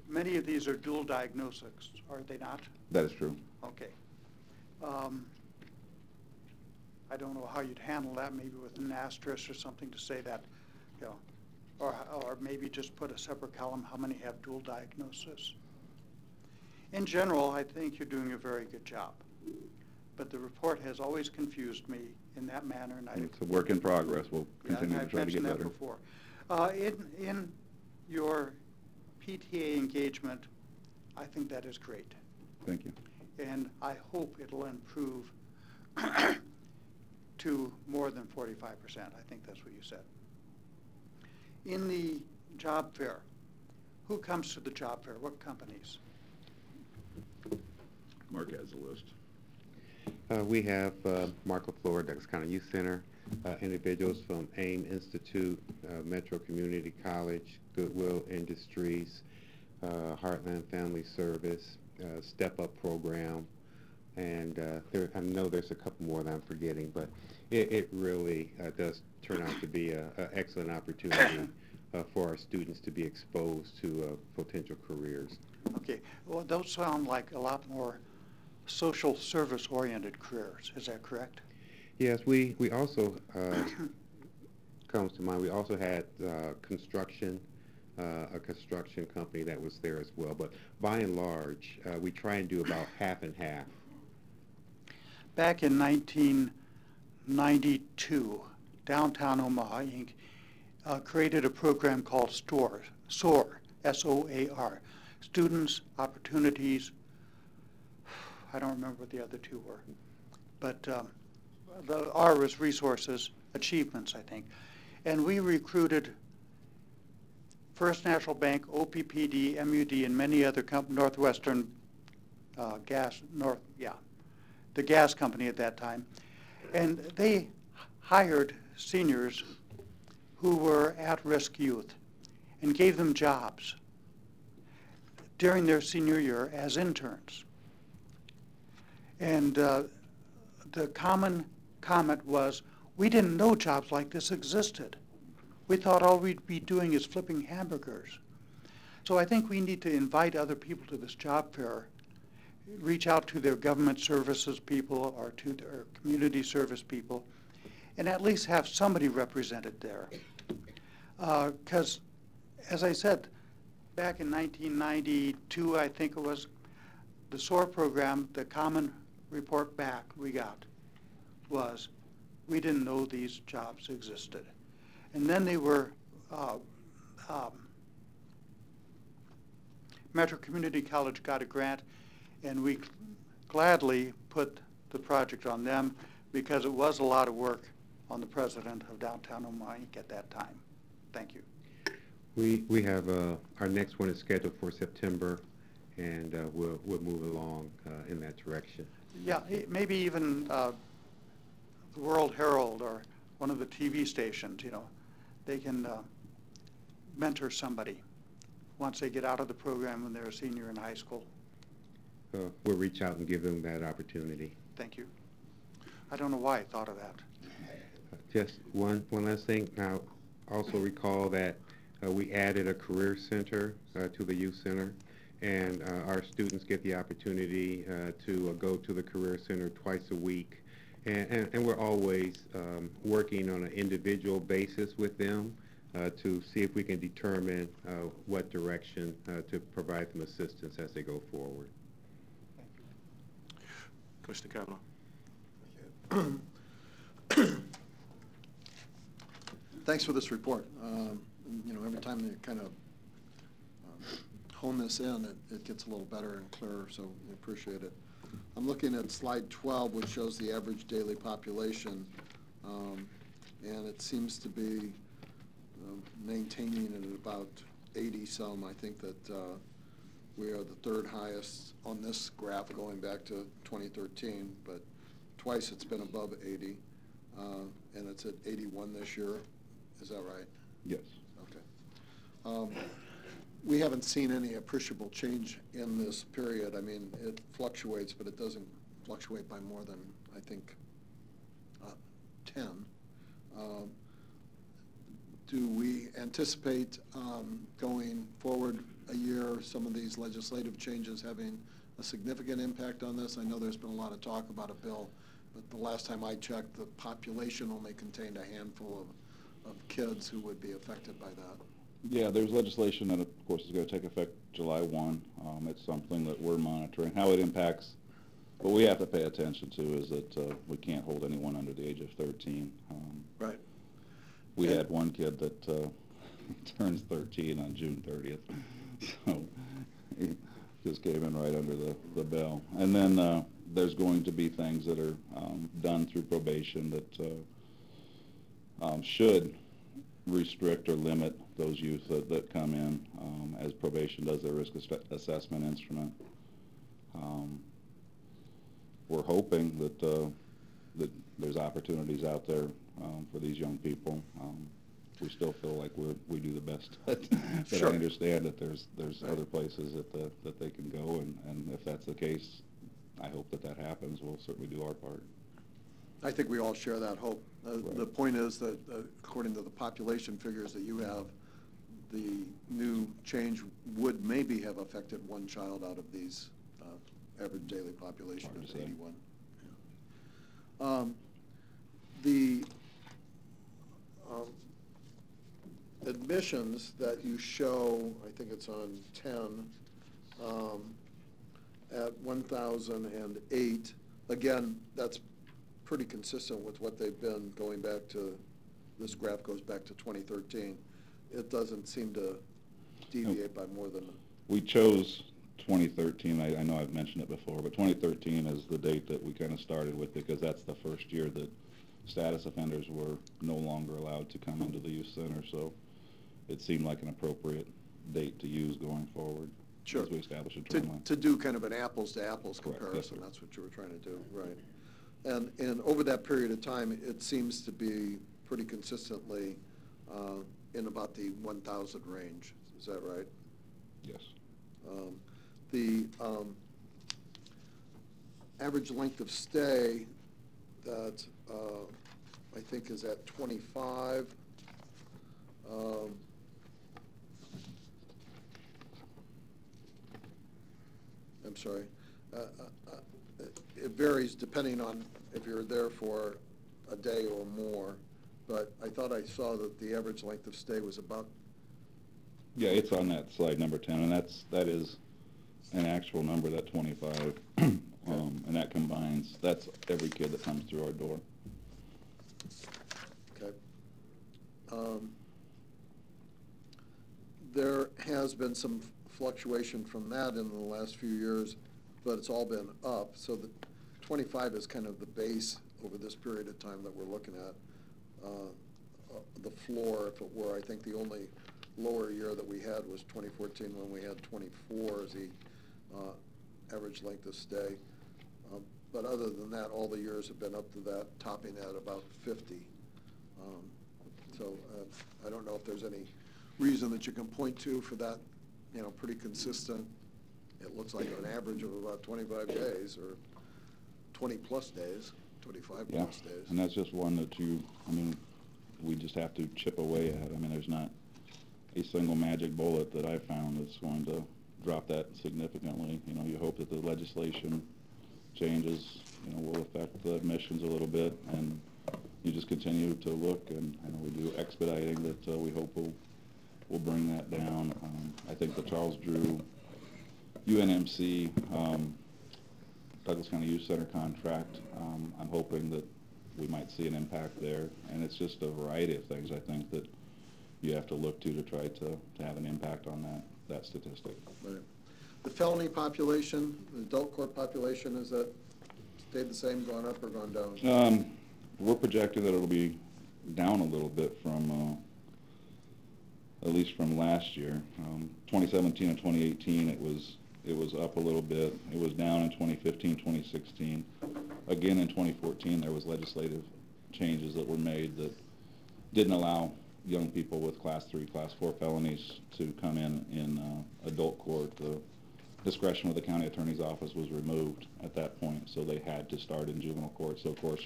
Many of these are dual diagnoses, are they not? That is true. Okay. I don't know how you'd handle that, maybe with an asterisk or something to say that, or maybe just put a separate column, how many have dual diagnosis. In general, I think you're doing a very good job, but the report has always confused me in that manner. And It's a work in progress. We'll continue to try to get better. I've mentioned that before. In your PTA engagement, I think that is great. Thank you. And I hope it'll improve to more than 45%. I think that's what you said. In the job fair, who comes to the job fair? What companies? Mark has the list. We have Marco Flora, Douglas County Youth Center, individuals from AIM Institute, Metro Community College, Goodwill Industries, Heartland Family Service, Step Up Program, and I know there's a couple more that I'm forgetting, but it really does turn out to be an excellent opportunity for our students to be exposed to potential careers. Okay, well, those sound like a lot more social service-oriented careers. Is that correct? Yes, we also, comes to mind, we also had construction, a construction company that was there as well. But by and large, we try and do about half and half. Back in 1992, Downtown Omaha, Inc. Created a program called SOAR, S-O-A-R, Students, Opportunities, I don't remember what the other two were, but the R was Resources, Achievements, I think. And we recruited First National Bank, OPPD, MUD, and many other Northwestern the gas company at that time. And they hired seniors who were at-risk youth and gave them jobs during their senior year as interns. And the common comment was, we didn't know jobs like this existed. We thought all we'd be doing is flipping hamburgers. So I think we need to invite other people to this job fair, reach out to their government services people or to their community service people, and at least have somebody represented there. Because, as I said, back in 1992, I think it was, the SOAR program, the common report back we got was, we didn't know these jobs existed. And then they were Metro Community College got a grant, and we gladly put the project on them because it was a lot of work on the president of downtown Omaha at that time. Thank you. We have, our next one is scheduled for September, and we'll move along in that direction. Yeah, maybe even the World Herald or one of the TV stations, you know, they can mentor somebody once they get out of the program when they're a senior in high school. We'll reach out and give them that opportunity. Thank you. I don't know why I thought of that. Just one last thing. Now, also recall that we added a career center to the youth center, and our students get the opportunity to go to the career center twice a week. And we're always working on an individual basis with them to see if we can determine what direction to provide them assistance as they go forward. Commissioner Kavanaugh. Thanks for this report. You know, every time you kind of hone this in, it gets a little better and clearer, so we appreciate it. I'm looking at slide 12, which shows the average daily population, and it seems to be maintaining at about 80 some. I think that we are the third highest on this graph going back to 2013, but twice it's been above 80, and it's at 81 this year. Is that right? Yes. Okay. We haven't seen any appreciable change in this period. I mean, it fluctuates, but it doesn't fluctuate by more than, I think, 10. Do we anticipate going forward a year, some of these legislative changes having a significant impact on this? I know there's been a lot of talk about a bill, but the last time I checked, the population only contained a handful of kids who would be affected by that. Yeah, there's legislation that, of course, is going to take effect July 1. It's something that we're monitoring. How it impacts, what we have to pay attention to is that we can't hold anyone under the age of 13. Right. We had one kid that turns 13 on June 30th, so he just came in right under the bell. And then there's going to be things that are done through probation that should restrict or limit those youth that come in as probation does their risk assessment instrument. We're hoping that that there's opportunities out there for these young people. We still feel like we do the best, but Sure. I understand that there's other places that they can go, and if that's the case, I hope that happens. We'll certainly do our part. I think we all share that hope. Right. The point is that according to the population figures that you have, the new change would maybe have affected one child out of these average daily population Hard to of say. 81. Yeah. The admissions that you show, I think it's on 10, at 1,008, again, that's pretty consistent with what they've been going back to, this graph goes back to 2013. It doesn't seem to deviate by more than... We chose 2013, I know I've mentioned it before, but 2013 is the date that we kind of started with because that's the first year that status offenders were no longer allowed to come into the youth center, so it seemed like an appropriate date to use going forward. Sure. As we establish a timeline. To do kind of an apples-to-apples Correct. Yes, comparison, sir. that's what you were trying to do, right. And over that period of time, it seems to be pretty consistently in about the 1,000 range. Is that right? Yes. The average length of stay that I think is at 25. I'm sorry. It varies depending on if you're there for a day or more, but I thought I saw that the average length of stay was about... Yeah, it's on that slide number 10, and that is an actual number, that 25, and that combines, that's every kid that comes through our door. Okay. There has been some fluctuation from that in the last few years, but it's all been up. So the 25 is kind of the base over this period of time that we're looking at. The floor, if it were, I think the only lower year that we had was 2014 when we had 24 as the average length of stay. But other than that, all the years have been up to that, topping at about 50. I don't know if there's any reason that you can point to for that, pretty consistent. It looks like an average of about 25 days or 20-plus days, 25-plus days. And that's just one that we just have to chip away at. There's not a single magic bullet that I found that's going to drop that significantly. You hope that the legislation changes, will affect the admissions a little bit, and you just continue to look, and we do expediting that we hope will bring that down. I think the Charles Drew UNMC Douglas County Youth Center contract, I'm hoping that we might see an impact there, and it's just a variety of things I think that you have to look to try to have an impact on that statistic. Right. The felony population, the adult court population, is that stayed the same, gone up, or gone down? We're projecting that it'll be down a little bit from, at least from last year. 2017 and 2018, it was up a little bit. It was down in 2015, 2016. Again, in 2014, there was legislative changes that were made that didn't allow young people with Class 3, Class 4 felonies to come in adult court. The discretion of the county attorney's office was removed at that point, so they had to start in juvenile court. So, of course,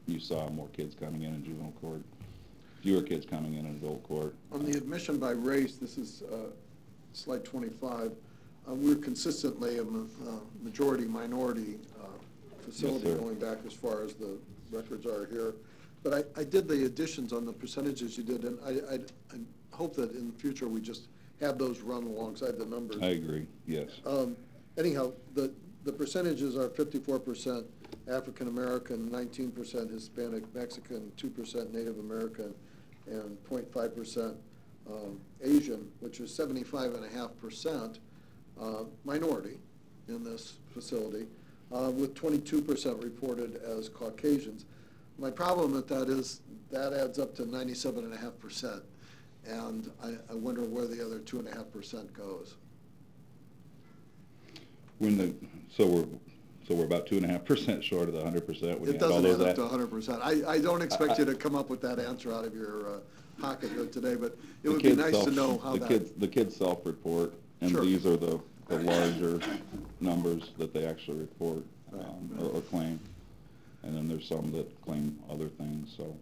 you saw more kids coming in juvenile court, fewer kids coming in adult court. On the admission by race, this is slide 25. We're consistently a majority-minority facility, yes, going back as far as the records are here. But I did the additions on the percentages you did, and I hope that in the future we just have those run alongside the numbers. I agree, yes. Anyhow, the percentages are 54% African American, 19% Hispanic Mexican, 2% Native American, and 0.5% Asian, which is 75.5% minority in this facility, with 22% reported as Caucasians. My problem with that is that adds up to 97.5%, and I wonder where the other 2.5% goes. So we're about 2.5% short of the 100%. It doesn't add up to 100%. I don't expect you to come up with that answer out of your pocket here today, but it would be nice to know how the kids self-report, and sure, these are the larger numbers that they actually report or claim, and then there's some that claim other things. So,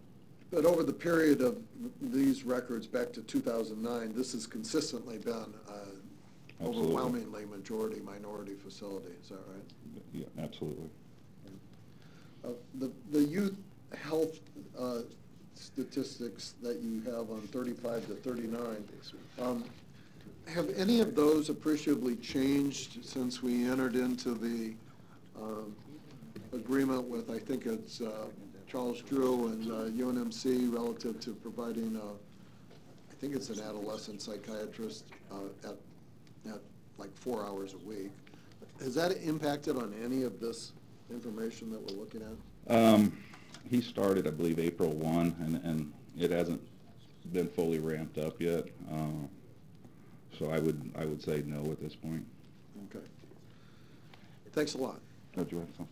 but over the period of these records back to 2009, this has consistently been overwhelmingly majority-minority facility. Is that right? Yeah, absolutely. The youth health statistics that you have on 35 to 39, have any of those appreciably changed since we entered into the agreement with, I think it's Charles Drew and UNMC, relative to providing, I think it's an adolescent psychiatrist at like 4 hours a week. Has that impacted on any of this information that we're looking at? He started, I believe, April 1, and it hasn't been fully ramped up yet. So I would say no at this point. Okay. Thanks a lot. Oh, do you have something?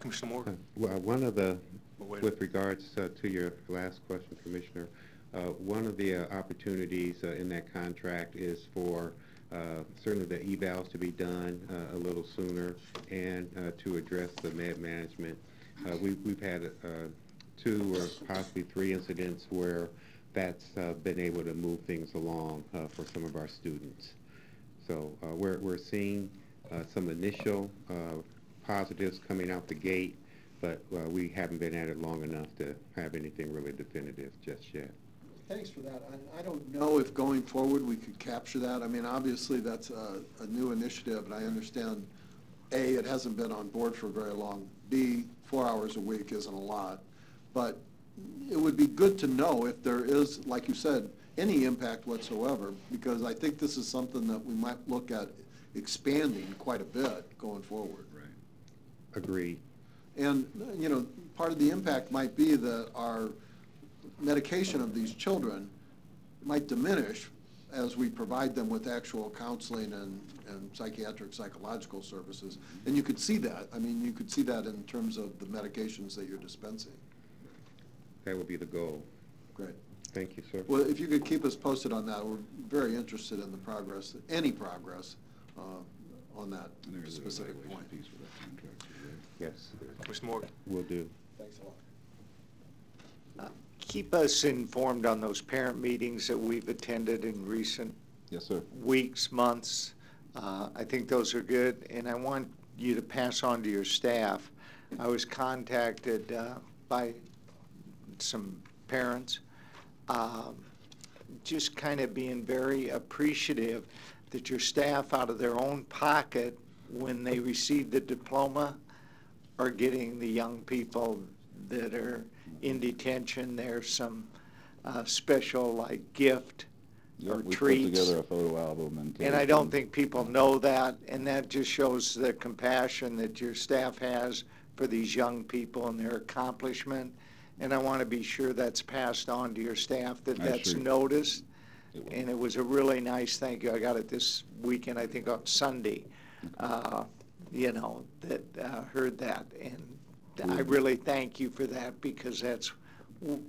Commissioner Moore? Well, one of the, with regards to your last question, Commissioner, one of the opportunities in that contract is for certainly the evals to be done a little sooner, and to address the med management. We've had 2 or possibly 3 incidents where that's been able to move things along for some of our students. So we're seeing some initial positives coming out the gate, but we haven't been at it long enough to have anything really definitive just yet. Thanks for that. I don't know if going forward we could capture that. I mean, obviously that's a new initiative, and I understand, A, it hasn't been on board for very long. B, 4 hours a week isn't a lot. But it would be good to know if there is, like you said, any impact whatsoever, because I think this is something that we might look at expanding quite a bit going forward. Right. Agreed. And, you know, part of the impact might be that our medication of these children might diminish as we provide them with actual counseling and psychiatric, psychological services. And you could see that. I mean, you could see that in terms of the medications that you're dispensing. That would be the goal. Great. Thank you, sir. Well, if you could keep us posted on that, we're very interested in the progress, any progress on that And there is a specific evaluation point. piece for that contract, right? Yes, Mr. Morgan? will do. Thanks a lot. Keep us informed on those parent meetings that we've attended in recent Yes, sir. weeks, months. I think those are good, and I want you to pass on to your staff. I was contacted by some parents, just kind of being very appreciative that your staff, out of their own pocket, when they receive the diploma, are getting the young people that are in detention. There's some special, like, gift Yep, or we treats. put together a photo album and. And I don't think people know that, and that just shows the compassion that your staff has for these young people and their accomplishment. And I want to be sure that's passed on to your staff, that I that's sure- noticed. It will. And it was a really nice thank you. I got it this weekend, I think on Sunday, you know, that heard that. And I really thank you for that, because that's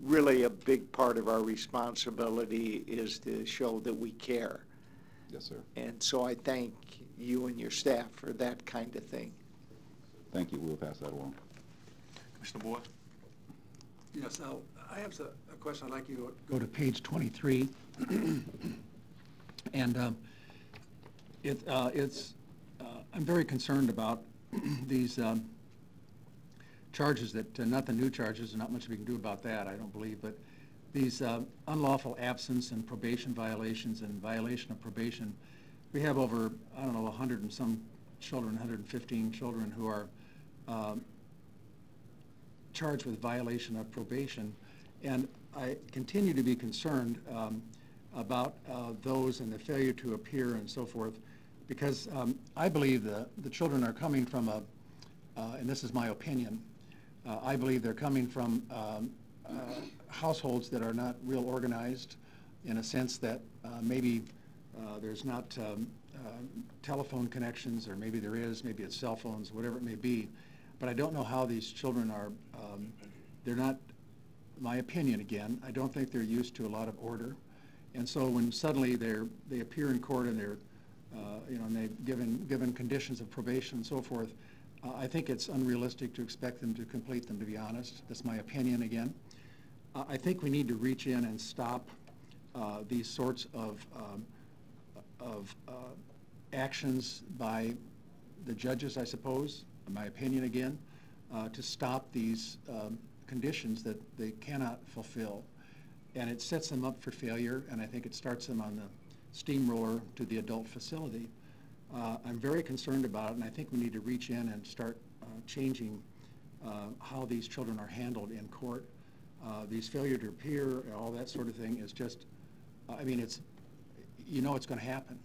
really a big part of our responsibility, is to show that we care. Yes, sir. And so I thank you and your staff for that kind of thing. Thank you. We'll pass that along. Commissioner Boyle? Yes, I have a question. I'd like you to go to page 23. And I'm very concerned about these charges that, not the new charges, not much we can do about that, I don't believe, but these unlawful absence and probation violations and violation of probation. We have over, I don't know, 100 and some children, 115 children who are charged with violation of probation. And I continue to be concerned about those and the failure to appear and so forth, because I believe the children are coming from and this is my opinion, I believe they're coming from households that are not real organized, in a sense that maybe there's not telephone connections, or maybe there is, maybe it's cell phones, whatever it may be. But I don't know how these children are, they're not, my opinion again, I don't think they're used to a lot of order. And so when suddenly they appear in court and they're, and they've given conditions of probation and so forth, I think it's unrealistic to expect them to complete them, to be honest. That's my opinion again. I think we need to reach in and stop these sorts of actions by the judges, I suppose, in my opinion again, to stop these conditions that they cannot fulfill. And it sets them up for failure, and I think it starts them on the steamroller to the adult facility. I'm very concerned about it, and I think we need to reach in and start changing how these children are handled in court. These failure to appear, all that sort of thing is just, I mean, it's, you know it's going to happen.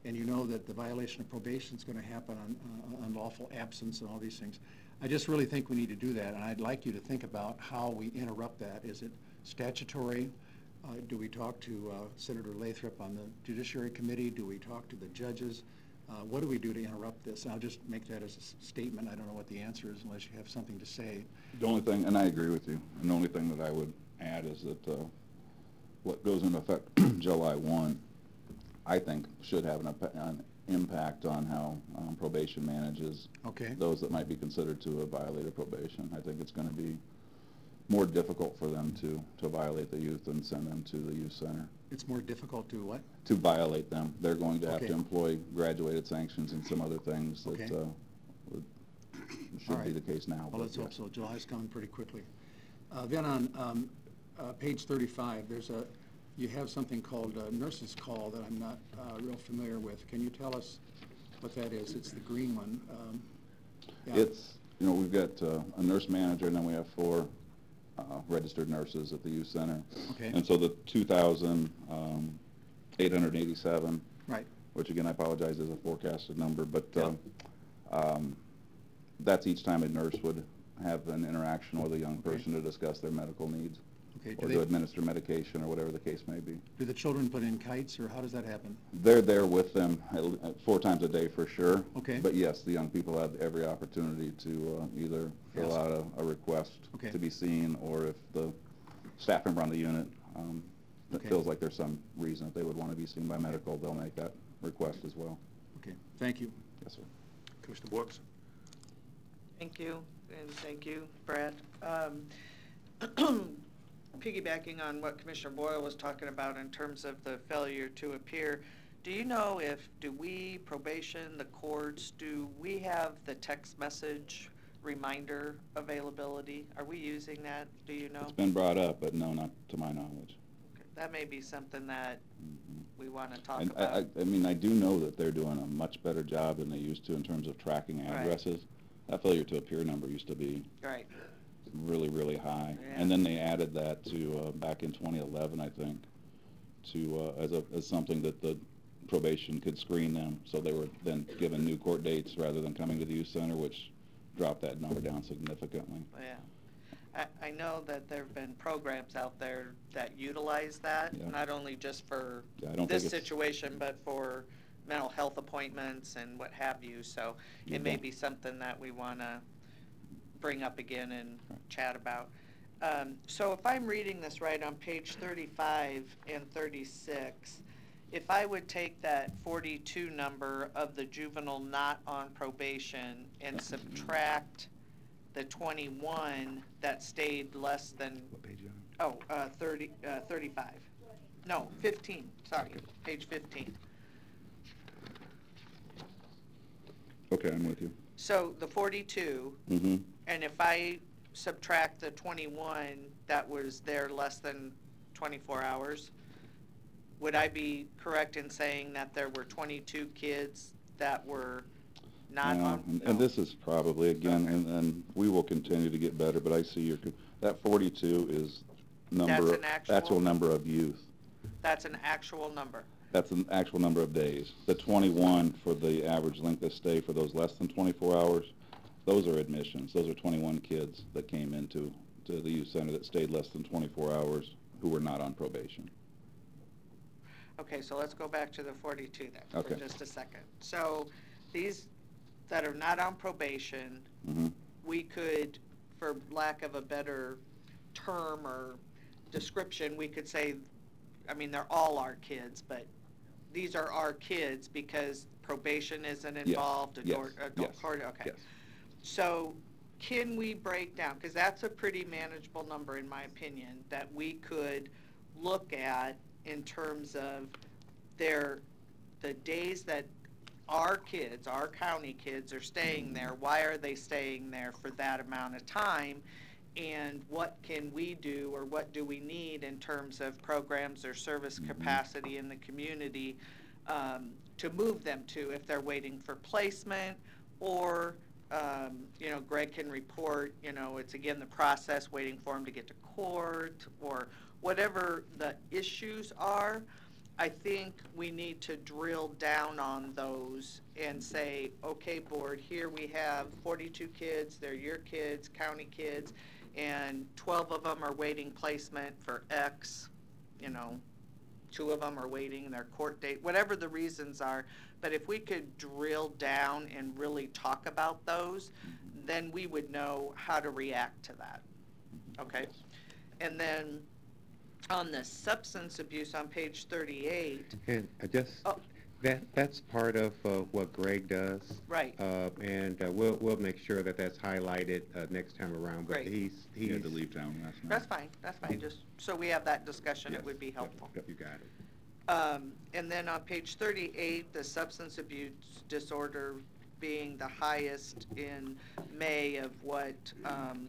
And you know that the violation of probation is going to happen on unlawful absence and all these things. I just really think we need to do that, and I'd like you to think about how we interrupt that. Is it statutory? Do we talk to Senator Lathrop on the Judiciary Committee? Do we talk to the judges? What do we do to interrupt this? And I'll just make that as a statement. I don't know what the answer is unless you have something to say. The only thing, and I agree with you, and the only thing that I would add is that what goes into effect July 1, I think should have an impact on how probation manages those that might be considered to have violated probation. I think it's going to be more difficult for them to violate the youth and send them to the youth center. It's more difficult to what? To violate them. They're going to have to employ graduated sanctions and some other things that should be the case now. Well, let's hope so. July's coming pretty quickly. Then on page 35, you have something called a nurse's call that I'm not real familiar with. Can you tell us what that is? It's the green one. It's, we've got a nurse manager, and then we have 4 registered nurses at the youth center. Okay. And so the 2,887, Right. which again, I apologize, is a forecasted number, but Yeah. that's each time a nurse would have an interaction with a young person to discuss their medical needs. Okay. Or to administer medication or whatever the case may be. Do the children put in kites, or how does that happen? They're there with them 4 times a day for sure. Okay. But yes, the young people have every opportunity to either fill Yes. out a request Okay. to be seen, or if the staff member on the unit that Okay. feels like there's some reason that they would want to be seen by medical, they'll make that request as well. Okay, thank you. Yes, sir. Commissioner Brooks? Thank you, and thank you, Brad. Piggybacking on what Commissioner Boyle was talking about in terms of the failure to appear, do you know do we, probation, the courts, do we have the text message reminder availability? Are we using that? Do you know? It's been brought up, but no, not to my knowledge. Okay, that may be something that we want to talk And about. I mean, I do know that they're doing a much better job than they used to in terms of tracking Right. addresses. That failure to appear number used to be Right. really, really high. Yeah. And then they added that to, back in 2011, I think, to, as something that the probation could screen them. So they were then given new court dates rather than coming to the youth center, which dropped that number down significantly. Yeah. I know that there have been programs out there that utilize that, Yeah. not only just for Yeah, I don't this think it's- situation, but for mental health appointments and what have you. So You it may bet. be something that we want to bring up again and chat about. So if I'm reading this right on page 35 and 36, if I would take that 42 number of the juvenile not on probation and subtract the 21 that stayed less than, What page are you on? 35. No, 15, sorry, page 15. Okay, I'm with you. So the 42, Mm-hmm. and if I subtract the 21 that was there less than 24 hours, would I be correct in saying that there were 22 kids that were not on? And No. this is probably, again, and we will continue to get better, but I see that 42 is That's an actual? number of youth. That's an actual number. That's an actual number of days. The 21 for the average length of stay for those less than 24 hours, those are admissions. Those are 21 kids that came into the youth center that stayed less than 24 hours who were not on probation. Okay, so let's go back to the 42 then Okay. for just a second. So these that are not on probation, Mm-hmm. we could, for lack of a better term or description, we could say, I mean, they're all our kids, but these are our kids because probation isn't involved, adult court, okay. Yes. So can we break down, because that's a pretty manageable number in my opinion, that we could look at in terms of the days that our kids, our county kids are staying there, why are they staying there for that amount of time? And what can we do, or what do we need in terms of programs or service capacity in the community to move them to if they're waiting for placement, or, Greg can report, it's again the process, waiting for them to get to court, or whatever the issues are. I think we need to drill down on those and say, okay, board, here we have 42 kids, they're your kids, county kids, and 12 of them are waiting placement for X, 2 of them are waiting their court date, whatever the reasons are. But if we could drill down and really talk about those, then we would know how to react to that, okay? And then on the substance abuse on page 38. And that's part of what Greg does. Right. And we'll make sure that that's highlighted next time around. But Great. He had to leave town last night. That's fine, just so we have that discussion, it would be helpful. Yep, you got it. And then on page 38, the substance abuse disorder being the highest in May of what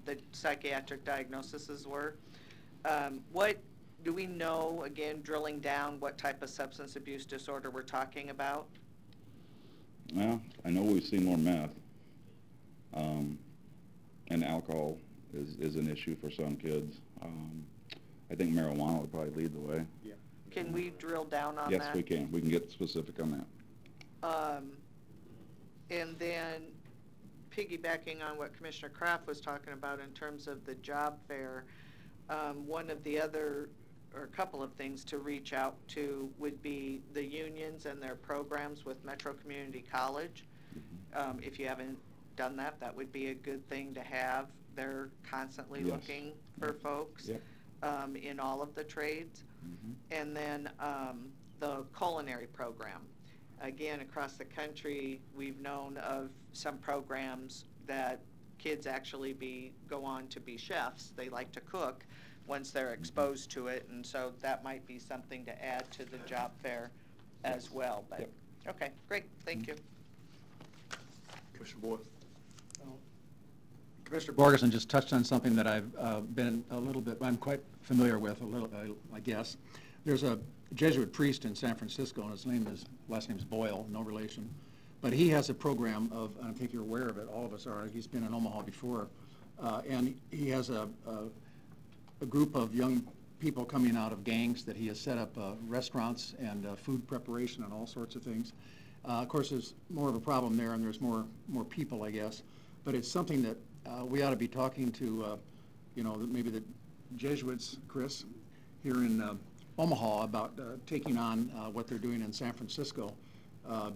the psychiatric diagnoses were. What do we know, again, drilling down, what type of substance abuse disorder we're talking about? Well, I know we've seen more meth and alcohol is an issue for some kids. I think marijuana would probably lead the way. Yeah. Can we drill down on that? Yes, we can. We can get specific on that. And then piggybacking on what Commissioner Kraft was talking about in terms of the job fair, one of the other, or a couple of things to reach out to would be the unions and their programs with Metro Community College. If you haven't done that, that would be a good thing to have. They're constantly Yes. looking for folks Yep. in all of the trades. And then the culinary program. Again, across the country, we've known of some programs that kids actually go on to be chefs. They like to cook once they're exposed to it, and so that might be something to add to the job fair as well. But okay, great, thank you. Commissioner Boyd. Commissioner Borgeson just touched on something that I've been I'm quite familiar with, I guess. There's a Jesuit priest in San Francisco, and his last name is Boyle, no relation. But he has a program of, and I think you're aware of it, all of us are, he's been in Omaha before, and he has a group of young people coming out of gangs that he has set up restaurants and food preparation and all sorts of things. Of course, there's more of a problem there, and there's more people, I guess. But it's something that we ought to be talking to, maybe the Jesuits, Chris, here in Omaha about taking on what they're doing in San Francisco,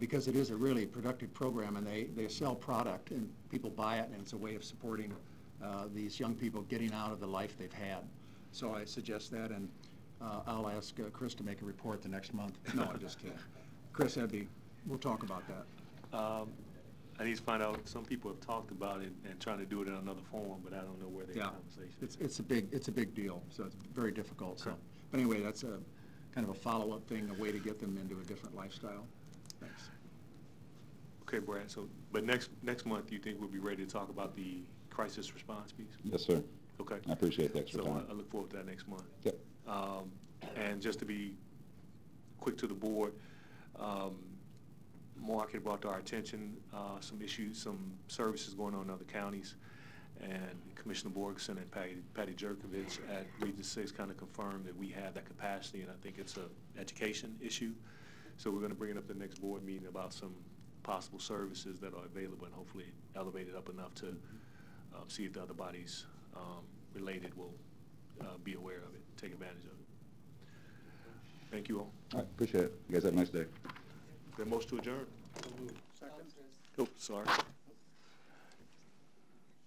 because it is a really productive program, and they sell product, and people buy it, and it's a way of supporting these young people getting out of the life they've had. So I suggest that, and I'll ask Chris to make a report the next month. No, I'm just kidding. Chris, we'll talk about that. I need to find out, some people have talked about it and trying to do it in another form, but I don't know where the conversation. It's a big deal, so it's very difficult. So, but anyway, that's a kind of a follow-up thing, a way to get them into a different lifestyle. Thanks. Okay, Brad. So, but next month, you think we'll be ready to talk about the crisis response piece? Yes, sir. Okay. I appreciate the extra time. I look forward to that next month. Yep. And just to be quick to the board, Mark had brought to our attention some issues, some services going on in other counties, and Commissioner Borgeson and Patty Jerkovich at Region 6 kind of confirmed that we have that capacity, and I think it's an education issue. So we're going to bring it up at the next board meeting about some possible services that are available, and hopefully elevate it up enough to see if the other bodies related will be aware of it, take advantage of it. Thank you all. All right, appreciate it. You guys have a nice day. The motion to adjourn. Second. Oh, sorry.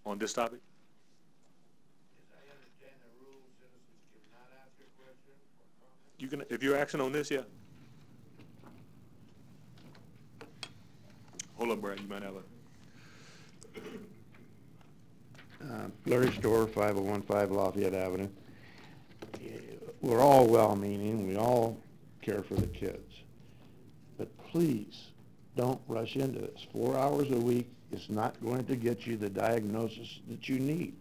On this topic? You can, if you're acting on this, yeah. Hold up, Brad, you might have a... Larry Store, 5015 Lafayette Avenue. We're all well-meaning, we all care for the kids. But please, don't rush into this. 4 hours a week is not going to get you the diagnosis that you need.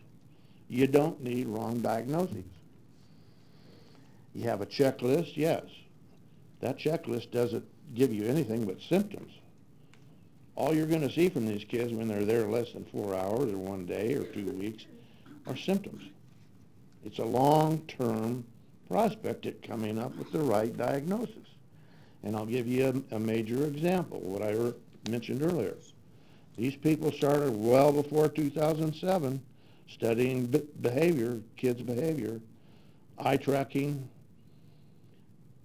You don't need wrong diagnoses. You have a checklist, yes. That checklist doesn't give you anything but symptoms. All you're going to see from these kids when they're there less than 4 hours or 1 day or 2 weeks are symptoms. It's a long-term prospect at coming up with the right diagnosis. And I'll give you a major example, what I mentioned earlier. These people started well before 2007 studying behavior, kids' behavior, eye tracking,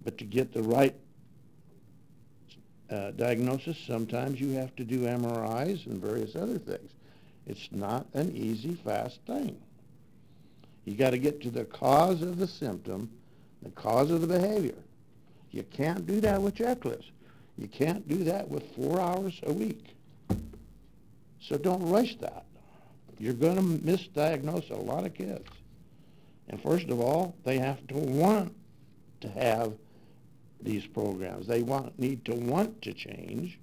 but to get the right diagnosis, sometimes you have to do MRIs and various other things. It's not an easy, fast thing. You got to get to the cause of the symptom, the cause of the behavior. You can't do that with checklists. You can't do that with 4 hours a week. So don't rush that. You're going to misdiagnose a lot of kids. And first of all, they have to want to have these programs. They need to want to change.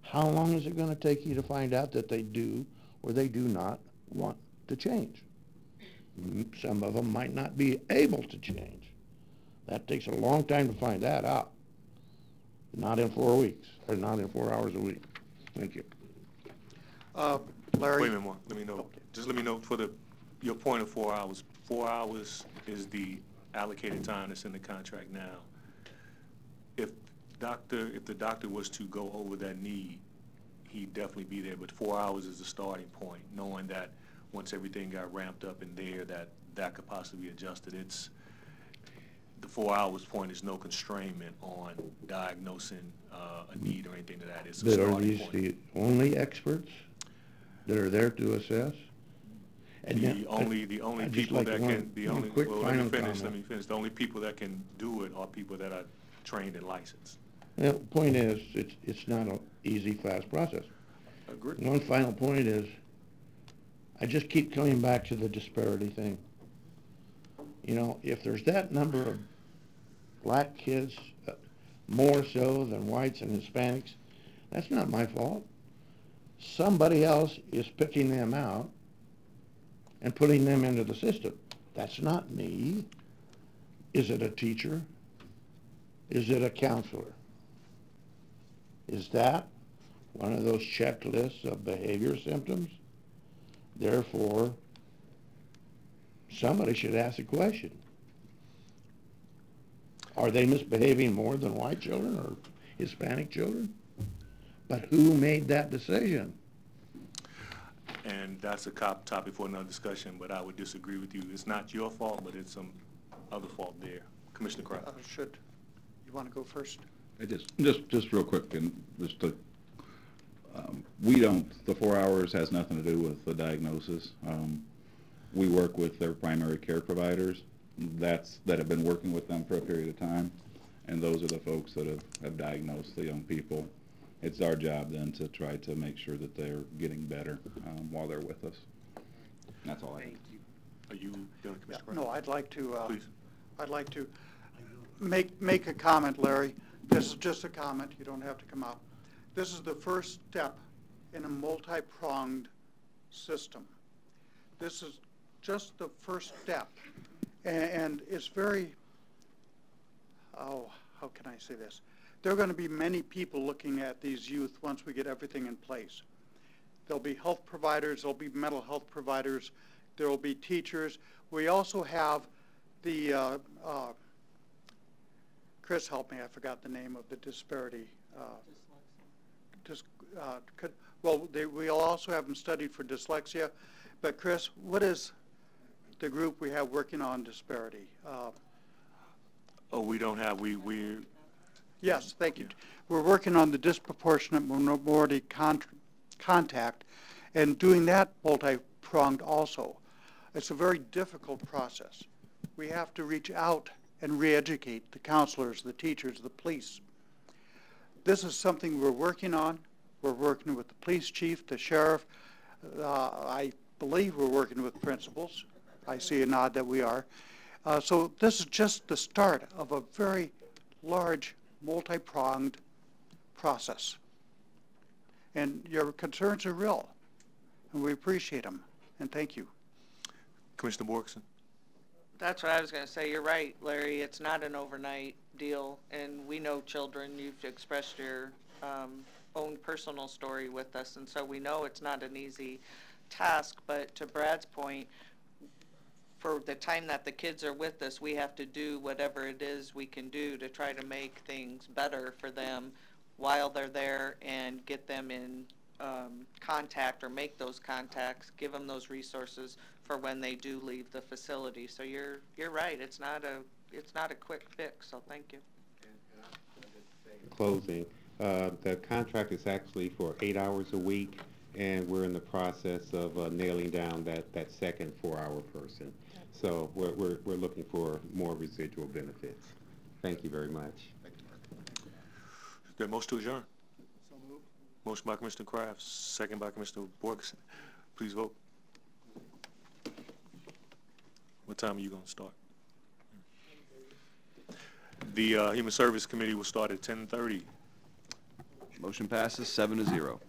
How long is it going to take you to find out that they do or they do not want to change? Some of them might not be able to change. That takes a long time to find that out. Not in 4 weeks, or not in 4 hours a week. Thank you. Larry? Wait a minute, Mark. Let me know. Okay. Just let me know for the your point of 4 hours, 4 hours is the allocated time that's in the contract now. If the doctor was to go over that need, he'd definitely be there, but 4 hours is the starting point, knowing that once everything got ramped up in there, that could possibly be adjusted. The 4 hours point is no constrainment on diagnosing a need or anything to that. It's a But are starting these point. the only experts that are there to assess? And The only people that can, well, let me finish. The only people that can do it are people that are trained and licensed. Well, the point is, it's not an easy, fast process. Agreed. One final point is, I just keep coming back to the disparity thing. You know, if there's that number of black kids, more so than whites and Hispanics, that's not my fault. Somebody else is picking them out and putting them into the system. That's not me. Is it a teacher? Is it a counselor? Is that one of those checklists of behavior symptoms? Therefore, somebody should ask a question. Are they misbehaving more than white children or Hispanic children? But who made that decision? And that's a topic for another discussion, but I would disagree with you. It's not your fault, but it's some other fault there. Commissioner Kraft. You want to go first? Just real quick, and just to, we don't, the 4 hours has nothing to do with the diagnosis. We work with their primary care providers that have been working with them for a period of time, and those are the folks that have diagnosed the young people. It's our job then to try to make sure that they're getting better while they're with us. That's all I have. Are you done, Commissioner Kraft? No, I'd like to, Please. I'd like to make a comment, Larry. This is just a comment. You don't have to come up. This is the first step in a multi-pronged system. This is just the first step. And it's very, how can I say this? There are going to be many people looking at these youth once we get everything in place. There'll be health providers, there'll be mental health providers, there will be teachers. We also have the, Chris, help me, I forgot the name of the disparity. We'll also have them studied for dyslexia. But Chris, what is the group we have working on disparity? We don't have, we're... Yes, thank you. We're working on the disproportionate minority contact and doing that multi-pronged also. It's a very difficult process. We have to reach out and re-educate the counselors, the teachers, the police. This is something we're working on. We're working with the police chief, the sheriff. I believe we're working with principals. I see a nod that we are. So this is just the start of a very large multi-pronged process. And your concerns are real, and we appreciate them, and thank you. Commissioner Borgeson. That's what I was going to say. You're right, Larry. It's not an overnight deal, and we know children. You've expressed your own personal story with us, and so we know it's not an easy task, but to Brad's point, for the time that the kids are with us, we have to do whatever it is we can do to try to make things better for them while they're there and get them in contact or make those contacts, give them those resources for when they do leave the facility. So you're right. It's not a quick fix. So thank you. Closing, the contract is actually for 8 hours a week, and we're in the process of nailing down that second 4-hour person. So we're looking for more residual benefits. Thank you very much. Is there a motion to adjourn? So moved. Motion by Commissioner Kraft, second by Commissioner Borgeson. Please vote. What time are you going to start? The Human Service Committee will start at 10:30. Motion passes 7-0.